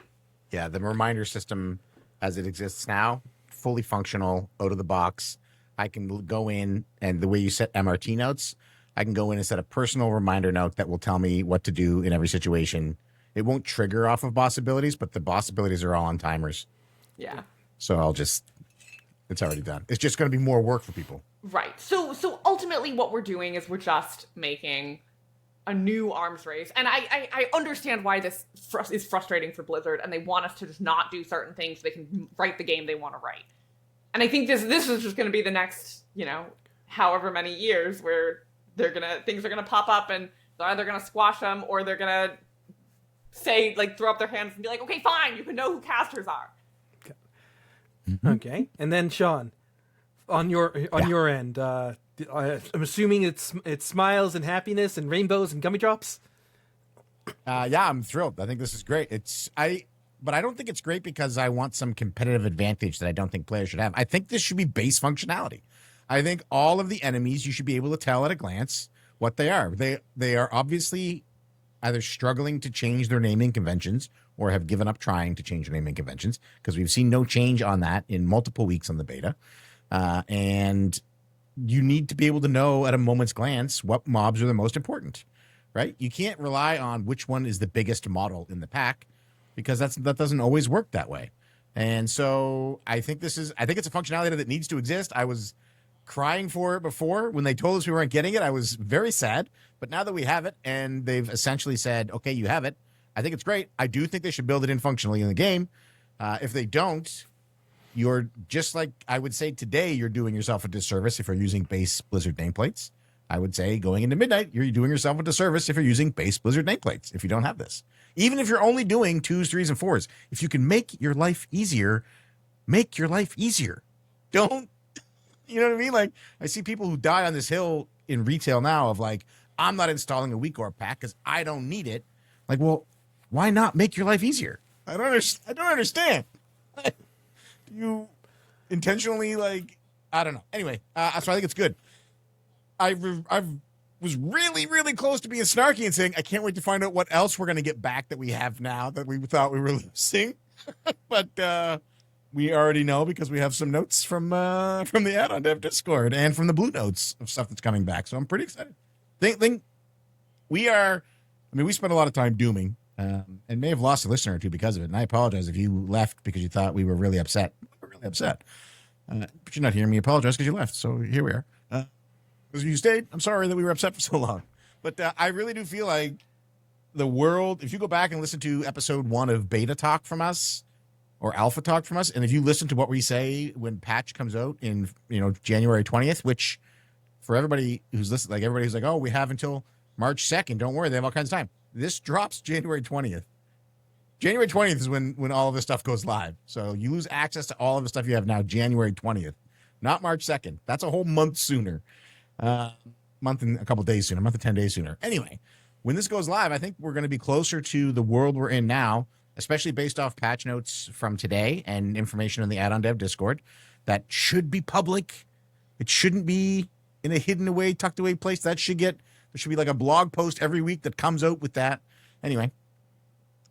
Yeah, the reminder system as it exists now, fully functional, out of the box. I can go in, and the way you set MRT notes, I can go in and set a personal reminder note that will tell me what to do in every situation. It won't trigger off of boss abilities, but the boss abilities are all on timers. Yeah. So it's already done. It's just going to be more work for people. Right. So ultimately what we're doing is we're just making a new arms race. And I understand why this is frustrating for Blizzard, and they want us to just not do certain things so they can write the game they want to write. And I think this is just going to be the next, however many years where things are going to pop up, and they're either going to squash them or they're going to say, like, throw up their hands and be like, okay, fine, you can know who casters are. Okay. And then Sean, on your end, I'm assuming it's smiles and happiness and rainbows and gummy drops. Yeah, I'm thrilled. I think this is great. But I don't think it's great because I want some competitive advantage that I don't think players should have. I think this should be base functionality. I think all of the enemies, you should be able to tell at a glance what they are. They are obviously either struggling to change their naming conventions or have given up trying to change their naming conventions, because we've seen no change on that in multiple weeks on the beta. And you need to be able to know at a moment's glance what mobs are the most important, right? You can't rely on which one is the biggest model in the pack, because that doesn't always work that way. And so I think it's a functionality that needs to exist. I was crying for it before. When they told us we weren't getting it, I was very sad. But now that we have it and they've essentially said, okay, you have it, I think it's great. I do think they should build it in functionally in the game. If they don't, you're just like I would say today, you're doing yourself a disservice if you're using base Blizzard nameplates. I would say going into midnight, you're doing yourself a disservice if you're using base Blizzard nameplates, if you don't have this. Even if you're only doing 2s, 3s, and 4s, if you can make your life easier, make your life easier. Don't, you know what I mean? Like, I see people who die on this hill in retail now of like, I'm not installing a weak orb pack because I don't need it. Like, well, why not make your life easier? I don't understand. You intentionally, like, I don't know. Anyway, so I think it's good. I was really, really close to being snarky and saying, I can't wait to find out what else we're going to get back that we have now that we thought we were losing. But we already know because we have some notes from the add-on dev Discord and from the Blue Notes of stuff that's coming back. So I'm pretty excited. We spent a lot of time dooming and may have lost a listener or two because of it. And I apologize if you left because you thought we were really upset. We're really upset. But you're not hearing me apologize because you left. So here we are. Because you stayed, I'm sorry that we were upset for so long. But I really do feel like the world, if you go back and listen to episode 1 of Beta Talk from us or Alpha Talk from us, and if you listen to what we say when patch comes out in January 20th, which for everybody who's listening, like everybody who's like, oh, we have until March 2nd, don't worry, they have all kinds of time. This drops January 20th. January 20th is when all of this stuff goes live. So you lose access to all of the stuff you have now January 20th, not March 2nd. That's a whole month sooner. Month and a couple days sooner, month and 10 days sooner. Anyway, when this goes live, I think we're going to be closer to the world we're in now, especially based off patch notes from today and information in the add-on dev Discord that should be public. It shouldn't be in a hidden away, tucked away place. There should be like a blog post every week that comes out with that. Anyway,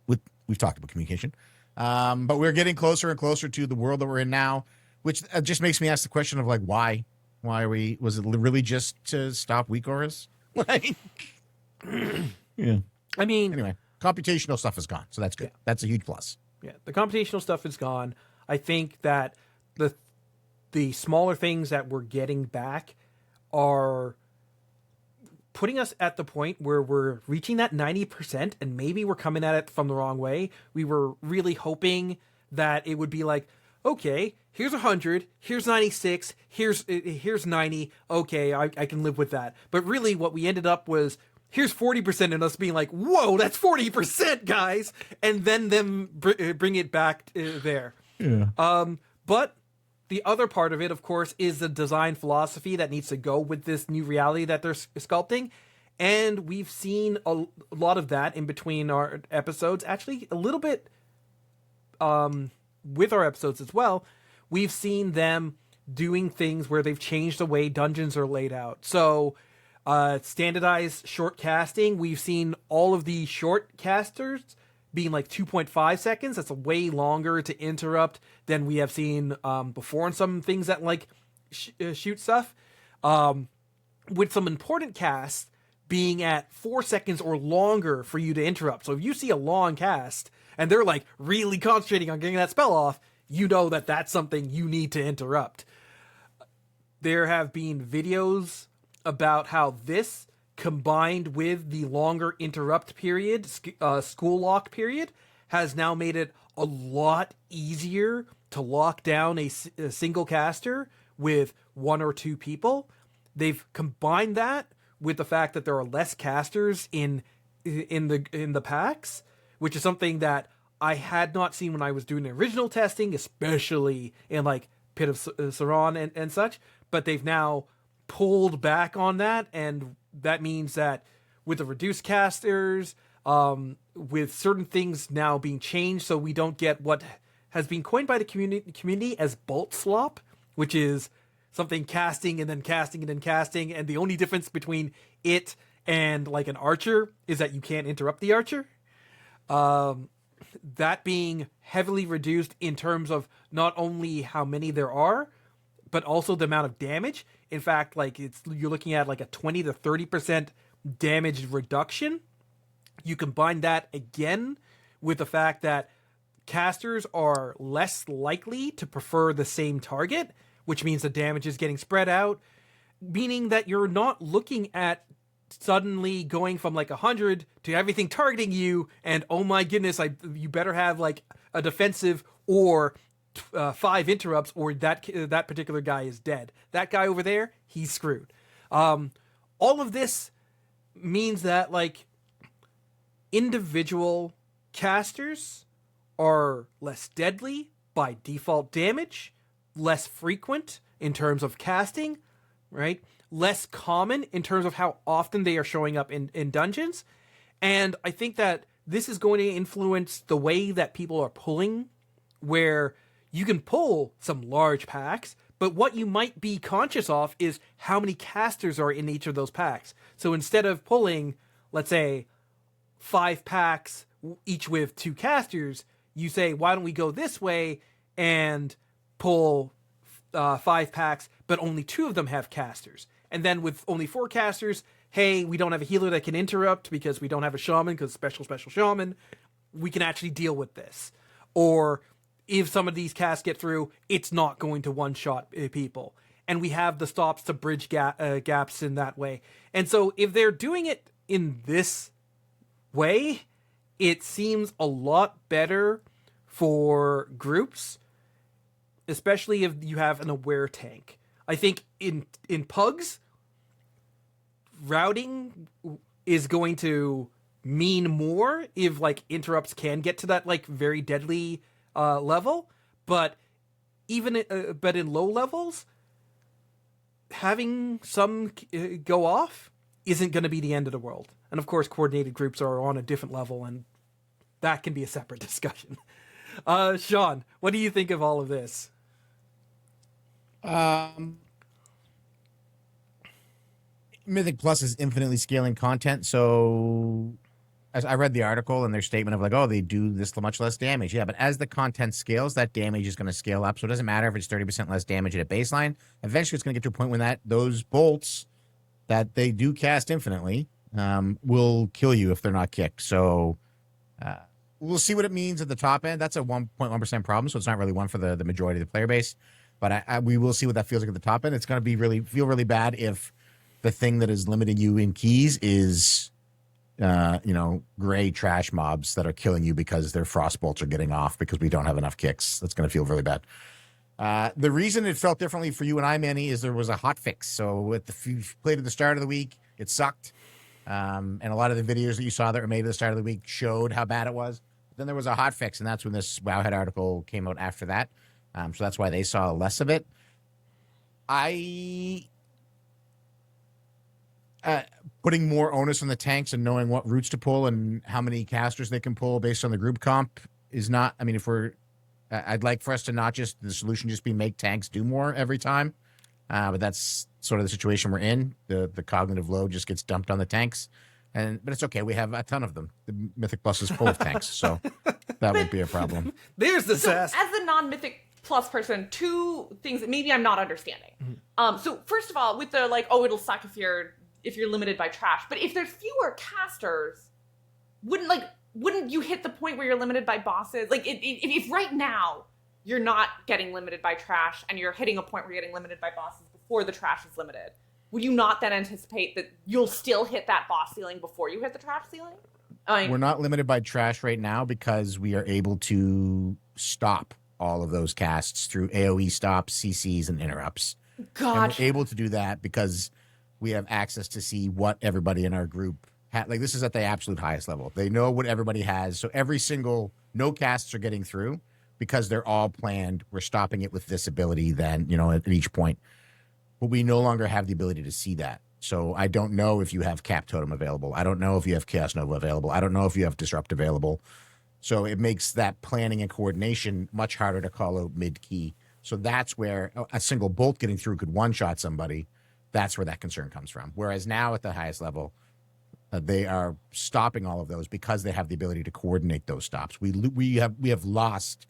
we've talked about communication, but we're getting closer and closer to the world that we're in now, which just makes me ask the question of like, why was it really just to stop weak auras? Like, yeah. I mean, anyway, computational stuff is gone. So that's good. Yeah. That's a huge plus. Yeah. The computational stuff is gone. I think that the smaller things that we're getting back are putting us at the point where we're reaching that 90% and maybe we're coming at it from the wrong way. We were really hoping that it would be like, okay, here's 100, here's 96, here's 90. Okay, I can live with that. But really, what we ended up was here's 40%, and us being like, whoa, that's 40%, guys, and then them bring it back there. Yeah. But the other part of it, of course, is the design philosophy that needs to go with this new reality that they're sculpting. And we've seen a lot of that in between our episodes. Actually, a little bit with our episodes as well. We've seen them doing things where they've changed the way dungeons are laid out. So, standardized short casting. We've seen all of the short casters being like 2.5 seconds. That's way longer to interrupt than we have seen before in some things that like shoot stuff. With some important casts being at 4 seconds or longer for you to interrupt. So if you see a long cast and they're like really concentrating on getting that spell off, you know that that's something you need to interrupt. There have been videos about how this, combined with the longer interrupt period, school lock period, has now made it a lot easier to lock down a single caster with 1 or 2 people. They've combined that with the fact that there are less casters in the packs, which is something that I had not seen when I was doing the original testing, especially in like Pit of Saran and such. But they've now pulled back on that, and that means that with the reduced casters, with certain things now being changed, so we don't get what has been coined by the community as bolt slop, which is something casting and then casting and then casting, and the only difference between it and like an archer is that you can't interrupt the archer. That being heavily reduced in terms of not only how many there are, but also the amount of damage. In fact, like you're looking at like a 20 to 30% damage reduction. You combine that again with the fact that casters are less likely to prefer the same target, which means the damage is getting spread out, meaning that you're not looking at suddenly going from like 100 to everything targeting you, and oh my goodness, you better have like a defensive or 5 interrupts, or that particular guy is dead. That guy over there, he's screwed. All of this means that like individual casters are less deadly by default damage, less frequent in terms of casting, right? Less common in terms of how often they are showing up in dungeons. And I think that this is going to influence the way that people are pulling, where you can pull some large packs, but what you might be conscious of is how many casters are in each of those packs. So instead of pulling, let's say, 5 packs, each with 2 casters, you say, why don't we go this way and pull 5 packs, but only 2 of them have casters. And then with only 4 casters, hey, we don't have a healer that can interrupt because we don't have a shaman, because special shaman, we can actually deal with this. Or if some of these casts get through, it's not going to one-shot people. And we have the stops to bridge gaps in that way. And so if they're doing it in this way, it seems a lot better for groups, especially if you have an aware tank. I think in pugs, routing is going to mean more if like interrupts can get to that like very deadly level, but even but in low levels, having some go off isn't going to be the end of the world. And of course, coordinated groups are on a different level, and that can be a separate discussion. Sean, what do you think of all of this? Mythic Plus is infinitely scaling content, so as I read the article and their statement of like, oh, they do this much less damage. Yeah, but as the content scales, that damage is going to scale up. So it doesn't matter if it's 30% less damage at a baseline. Eventually, it's going to get to a point when those bolts that they do cast infinitely will kill you if they're not kicked. So we'll see what it means at the top end. That's a 1.1% problem, so it's not really one for the majority of the player base. But we will see what that feels like at the top end. It's going to be feel really bad if the thing that is limiting you in keys is gray trash mobs that are killing you because their frost bolts are getting off because we don't have enough kicks. That's going to feel really bad. The reason it felt differently for you and I, Manny, is there was a hot fix. So if you played at the start of the week, it sucked. And a lot of the videos that you saw that were made at the start of the week showed how bad it was. Then there was a hot fix, and that's when this Wowhead article came out after that. So that's why they saw less of it. Putting more onus on the tanks and knowing what routes to pull and how many casters they can pull based on the group comp is not. I mean, I'd like for us to not just the solution just be make tanks do more every time, but that's sort of the situation we're in. The cognitive load just gets dumped on the tanks, but it's okay. We have a ton of them. The Mythic Plus is full of tanks, so that won't be a problem. There's the sass. As the non-Mythic Plus person, two things that maybe I'm not understanding. So first of all, with the it'll suck if you're limited by trash. But if there's fewer casters, wouldn't you hit the point where you're limited by bosses? Like, if right now you're not getting limited by trash and you're hitting a point where you're getting limited by bosses before the trash is limited, would you not then anticipate that you'll still hit that boss ceiling before you hit the trash ceiling? We're not limited by trash right now because we are able to stop all of those casts through AoE stops, CCs, and interrupts. Gotcha. And we're able to do that because we have access to see what everybody in our group this is at the absolute highest level. They know what everybody has. So no casts are getting through because they're all planned. We're stopping it with this ability then, at each point. But we no longer have the ability to see that. So I don't know if you have Cap Totem available. I don't know if you have Chaos Nova available. I don't know if you have Disrupt available. So it makes that planning and coordination much harder to call out mid-key. So that's where a single bolt getting through could one-shot somebody. That's where that concern comes from. Whereas now at the highest level, they are stopping all of those because they have the ability to coordinate those stops. We have lost,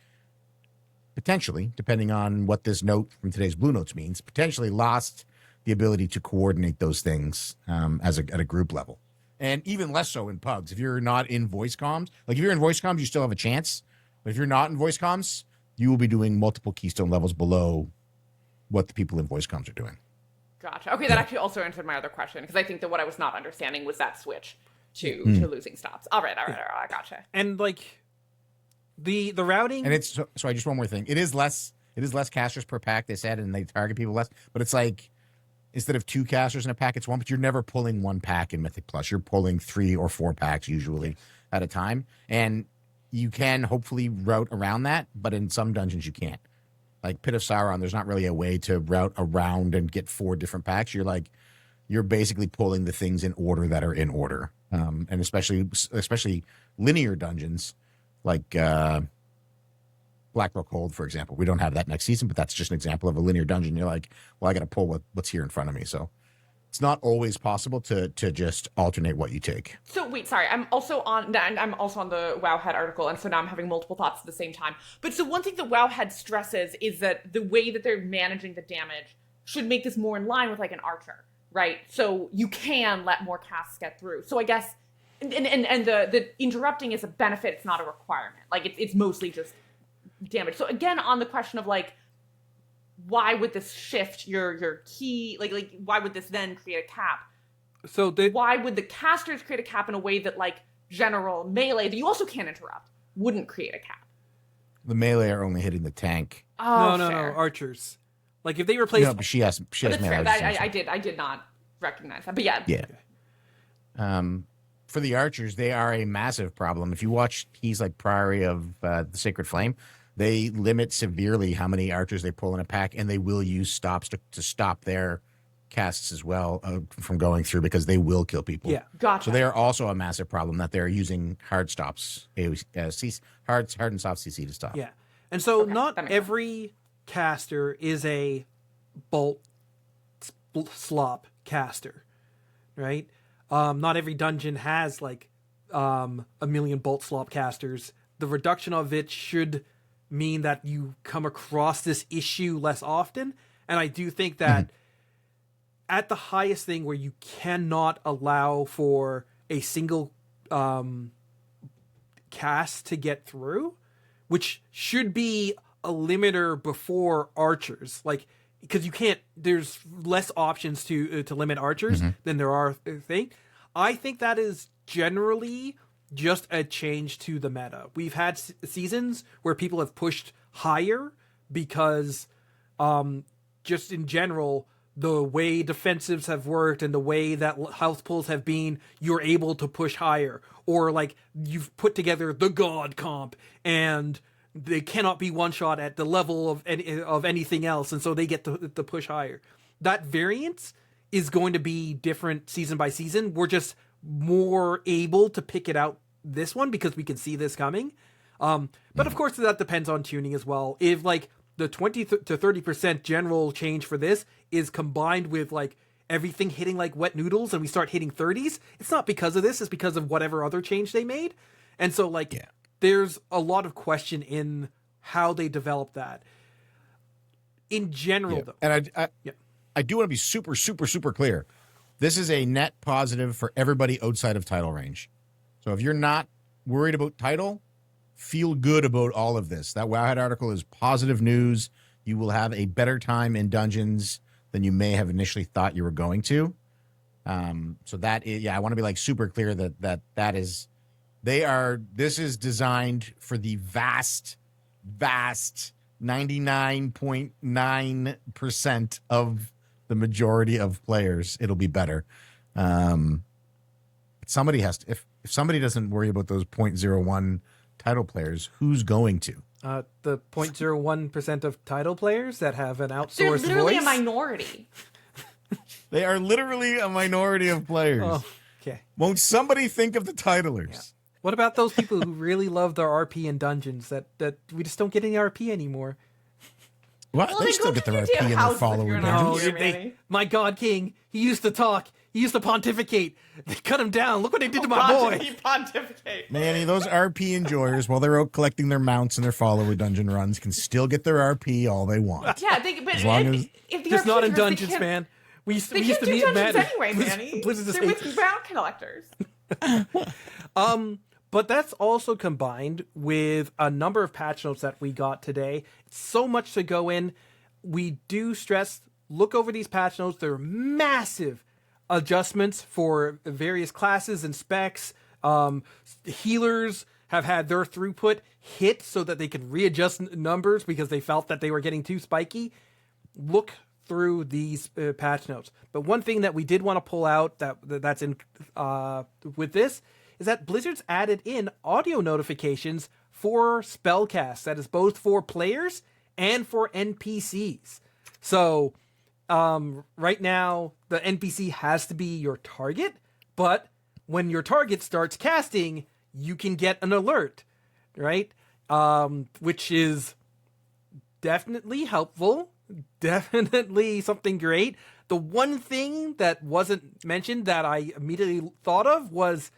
potentially, depending on what this note from today's Blue Notes means, potentially lost the ability to coordinate those things at a group level. And even less so in pugs. If you're not in voice comms, if you're in voice comms, you still have a chance. But if you're not in voice comms, you will be doing multiple keystone levels below what the people in voice comms are doing. Gotcha. Okay, that actually also answered my other question, because I think that what I was not understanding was that switch to losing stops. All right, I gotcha. And the routing, and it's sorry, just one more thing. It is less casters per pack, they said, and they target people less. But it's instead of 2 casters in a pack, it's 1. But you're never pulling 1 pack in Mythic Plus. You're pulling 3 or 4 packs usually at a time, and you can hopefully route around that. But in some dungeons, you can't. Like Pit of Sauron, there's not really a way to route around and get 4 different packs. You're basically pulling the things in order that are in order. And especially linear dungeons like Blackrock Hold, for example. We don't have that next season, but that's just an example of a linear dungeon. You're like, well, I got to pull what's here in front of me. So it's not always possible to just alternate what you take. So wait, sorry, I'm also on the Wowhead article, and so now I'm having multiple thoughts at the same time. But so one thing that Wowhead stresses is that the way that they're managing the damage should make this more in line with an archer, right? So you can let more casts get through. So I guess, and the interrupting is a benefit; it's not a requirement. It's mostly just damage. So again, on the question of why would this shift your key? Why would this then create a cap? So why would the casters create a cap in a way that general melee that you also can't interrupt wouldn't create a cap? The melee are only hitting the tank. Oh, no, fair. archers. If they replace, No, but she has melee. I did not recognize that, but yeah. For the archers, they are a massive problem. If you watch keys like Priory of the Sacred Flame, they limit severely how many archers they pull in a pack, and they will use stops to stop their casts as well from going through because they will kill people. Yeah, gotcha. So they are also a massive problem that they're using hard stops, hard and soft CC to stop. Yeah, and so Okay, not every caster is a bolt slop caster, right? Not every dungeon has a million bolt slop casters. The reduction of it should mean that you come across this issue less often. And I do think that at the highest thing where you cannot allow for a single cast to get through, which should be a limiter before archers, because you can't, there's less options to limit archers than there are things. I think that is generally just a change to the meta. We've had seasons where people have pushed higher because just in general, the way defensives have worked and the way that health pulls have been, you're able to push higher. Or like you've put together the god comp and they cannot be one shot at the level of anything else, and so they get to push higher. That variance is going to be different season by season. We're just more able to pick it out this one because we can see this coming. But of course that depends on tuning as well. If like the 20 to 30% general change for this is combined with like everything hitting like wet noodles and we start hitting 30s, it's not because of this, it's because of whatever other change they made. And so like there's a lot of question in how they develop that. In general though. And I do want to be super, super, super clear. This is a net positive for everybody outside of title range. So if you're not worried about title, feel good about all of this. That Wowhead article is positive news. You will have a better time in dungeons than you may have initially thought you were going to. So that is, I want to be like super clear that is, this is designed for the vast 99.9% of the majority of players. It'll be better. Somebody has to, if somebody doesn't worry about those 0.01 title players, who's going to? The 0.01% of title players that have an outsourced They're literally voice? a minority. They are literally a minority of players. Oh, okay. Won't somebody think of the titlers? Yeah. What about those people who really love their RP in dungeons that we just don't get any RP anymore? What? Well, they they still go get to their your RP damn and house their if follower you're not dungeons. here, Manny. My God King, he used to talk. He used to pontificate. They cut him down. Look what they did to my God, boy. did he pontificate? Manny, those RP enjoyers, while they're out collecting their mounts and their follower dungeon runs, can still get their RP all they want. Yeah, but As long as- if the Just RP not in they dungeons, can't- man. We used They to can't do meet dungeons Matt. anyway, Manny. Blizzard's They're with round collectors. But that's also combined with a number of patch notes that we got today. So much to go in. We do stress, look over these patch notes. They're massive adjustments for various classes and specs. Healers have had their throughput hit so that they can readjust numbers because they felt that they were getting too spiky. Look through these patch notes. But one thing that we did want to pull out that's in with this is that Blizzard's added in audio notifications for spellcasts. That is both for players and for NPCs. So right now, the NPC has to be your target, but when your target starts casting, you can get an alert, right? Which is definitely helpful, definitely something great. The one thing that wasn't mentioned that I immediately thought of was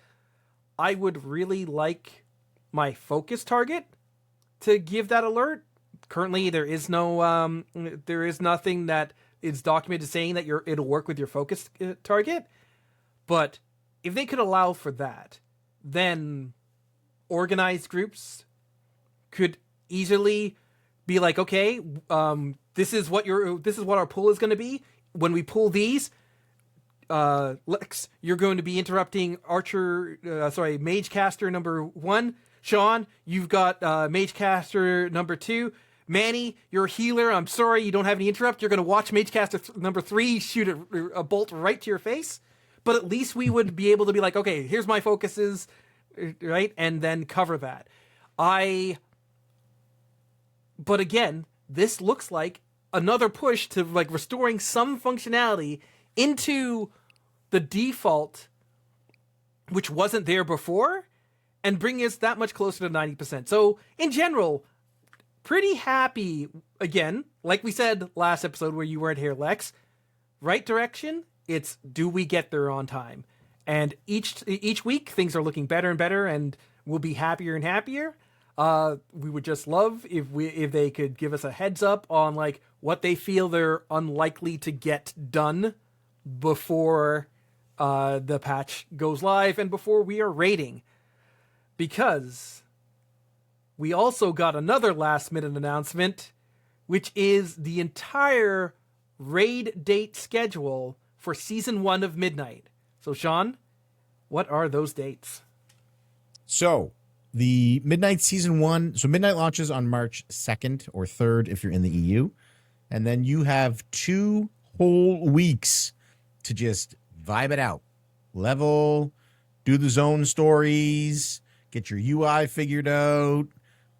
I would really like my focus target to give that alert. Currently, there is nothing that is documented saying that it'll work with your focus target. But if they could allow for that, then organized groups could easily be like, okay, this is what our pull is going to be. When we pull these, Lex, you're going to be interrupting Mage Caster number 1. Sean, you've got Mage Caster number 2. Manny, you're a healer. I'm sorry you don't have any interrupt. You're going to watch Mage Caster number 3 shoot a bolt right to your face. But at least we would be able to be like, okay, here's my focuses, right? And then cover that. But again, this looks like another push to like restoring some functionality into the default, which wasn't there before, and bringing us that much closer to 90%. So in general, pretty happy. Again, like we said last episode where you weren't here, Lex, right direction. It's do we get there on time? And each week things are looking better and better, and we'll be happier and happier. We would just love if they could give us a heads up on like what they feel they're unlikely to get done before the patch goes live and before we are rating, because we also got another last minute announcement, which is the entire raid date schedule for season 1 of Midnight. So Sean, What are those dates? So the Midnight Season 1, so Midnight launches on March 2nd or 3rd if you're in the EU. And then you have 2 whole weeks to just vibe it out. Level, do the zone stories, get your UI figured out,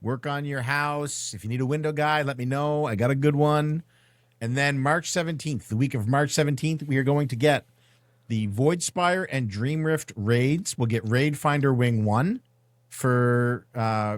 work on your house. If you need a window guide, let me know. I got a good one. And then March 17th, the week of March 17th, we are going to get the Void Spire and Dream Rift raids. We'll get Raid Finder Wing 1 for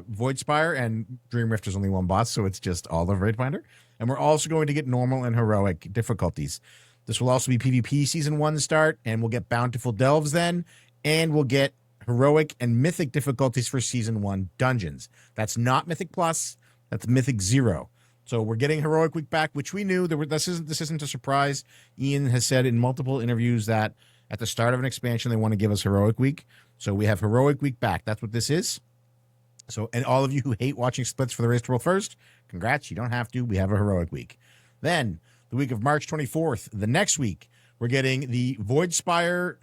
Void Spire, and Dream Rift is only one boss, so it's just all of Raid Finder. And we're also going to get normal and heroic difficulties. This will also be PvP Season 1 start, and we'll get Bountiful Delves then, and we'll get heroic and mythic difficulties for Season 1 dungeons. That's not Mythic Plus, that's Mythic 0. So we're getting Heroic Week back, which we knew. This isn't a surprise. Ian has said in multiple interviews that at the start of an expansion, they want to give us Heroic Week. So we have Heroic Week back. That's what this is. So, and all of you who hate watching splits for the Race to World First, congrats. You don't have to. We have a Heroic Week. Then the week of March 24th, the next week, we're getting the Void Spire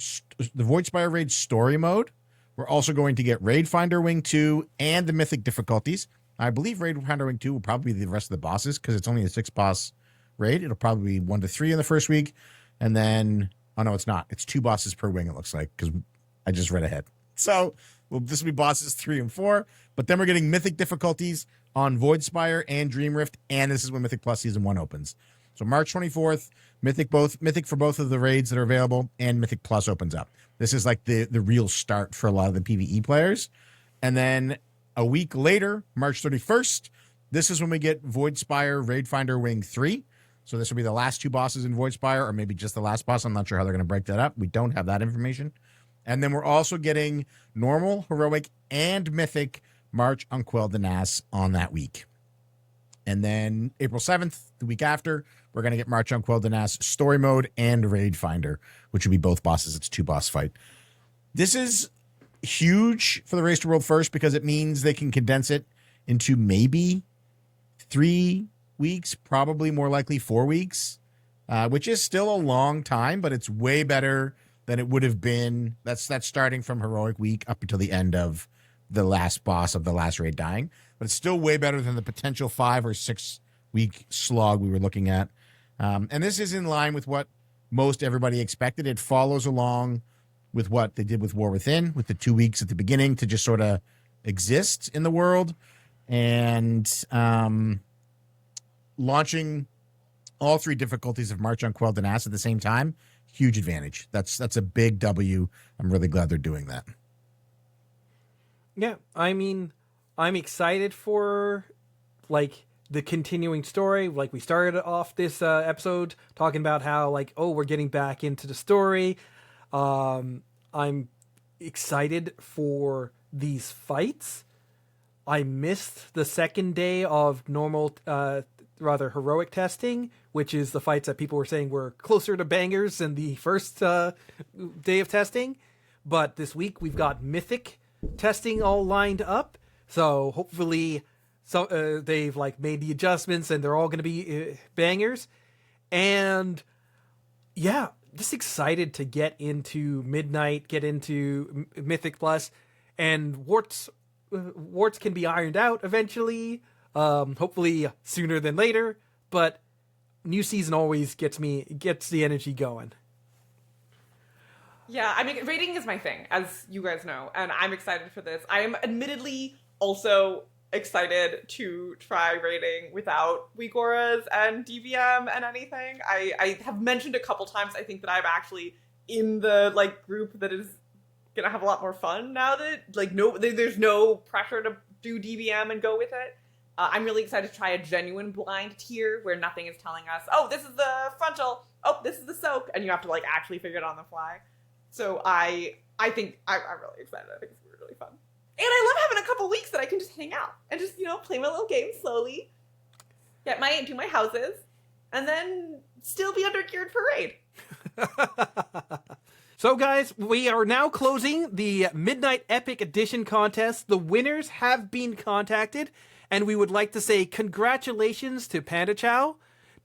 Raid Story Mode. We're also going to get Raid Finder Wing 2 and the Mythic difficulties. I believe Raid Finder Wing 2 will probably be the rest of the bosses because it's only a 6-boss raid. It'll probably be 1 to 3 in the first week. And then, oh no, it's not. It's 2 bosses per wing, it looks like, because I just read ahead. So this will be bosses 3 and 4. But then we're getting Mythic difficulties on Void Spire and Dream Rift. And this is when Mythic Plus Season 1 opens. So March 24th, Mythic for both of the raids that are available, and Mythic Plus opens up. This is like the real start for a lot of the PvE players. And then a week later, March 31st, this is when we get Void Spire Raid Finder Wing 3. So this will be the last 2 bosses in Void Spire, or maybe just the last boss. I'm not sure how they're going to break that up. We don't have that information. And then we're also getting normal, heroic, and mythic March on Quell de Nas on that week. And then April 7th, the week after, we're going to get March on Quell de Nas Story Mode and Raid Finder, which will be both bosses. It's 2-boss fight. This is huge for the Race to World First because it means they can condense it into maybe 3 weeks, probably more likely 4 weeks, which is still a long time, but it's way better than it would have been. That's starting from Heroic Week up until the end of the last boss of the last raid dying, but it's still way better than the potential 5 or 6 week slog we were looking at. And this is in line with what most everybody expected. It follows along with what they did with War Within, with the 2 weeks at the beginning to just sort of exist in the world, and launching all 3 difficulties of March on Quell de Nas at the same time. Huge advantage. That's a big W. I'm really glad they're doing that. Yeah, I mean, I'm excited for like the continuing story. Like we started off this episode talking about how like, oh, we're getting back into the story. I'm excited for these fights. I missed the second day of normal, rather heroic testing, which is the fights that people were saying were closer to bangers than the first day of testing. But this week we've got mythic testing all lined up. So hopefully they've like made the adjustments and they're all going to be bangers. And yeah, just excited to get into Midnight, get into Mythic Plus, and warts can be ironed out eventually, hopefully sooner than later, but new season always gets the energy going. Yeah, I mean, rating is my thing, as you guys know, and I'm excited for this. I am admittedly also excited to try rating without weak auras and DVM and anything. I have mentioned a couple times, I think, that I'm actually in the like group that is gonna have a lot more fun now that like there's no pressure to do DVM and go with it. I'm really excited to try a genuine blind tier where nothing is telling us, oh, this is the frontal, oh, this is the soak, and you have to like actually figure it out on the fly. So I think I'm really excited. I think it's gonna be really fun. And I love having a couple weeks that I can just hang out and just, play my little game slowly, do my houses, and then still be under geared for raid. So guys, we are now closing the Midnight Epic Edition contest. The winners have been contacted, and we would like to say congratulations to Panda Chow,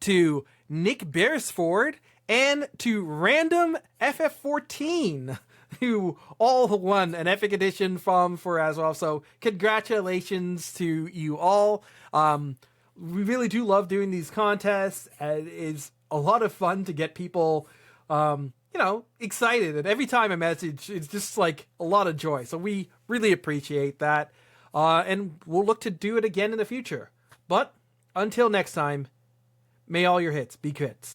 to Nick Beresford, and to Random FF14. who all won an Epic Edition for Azeroth. So congratulations to you all. We really do love doing these contests. It's a lot of fun to get people, excited. And every time I message, it's just like a lot of joy. So we really appreciate that. And we'll look to do it again in the future. But until next time, may all your hits be crits.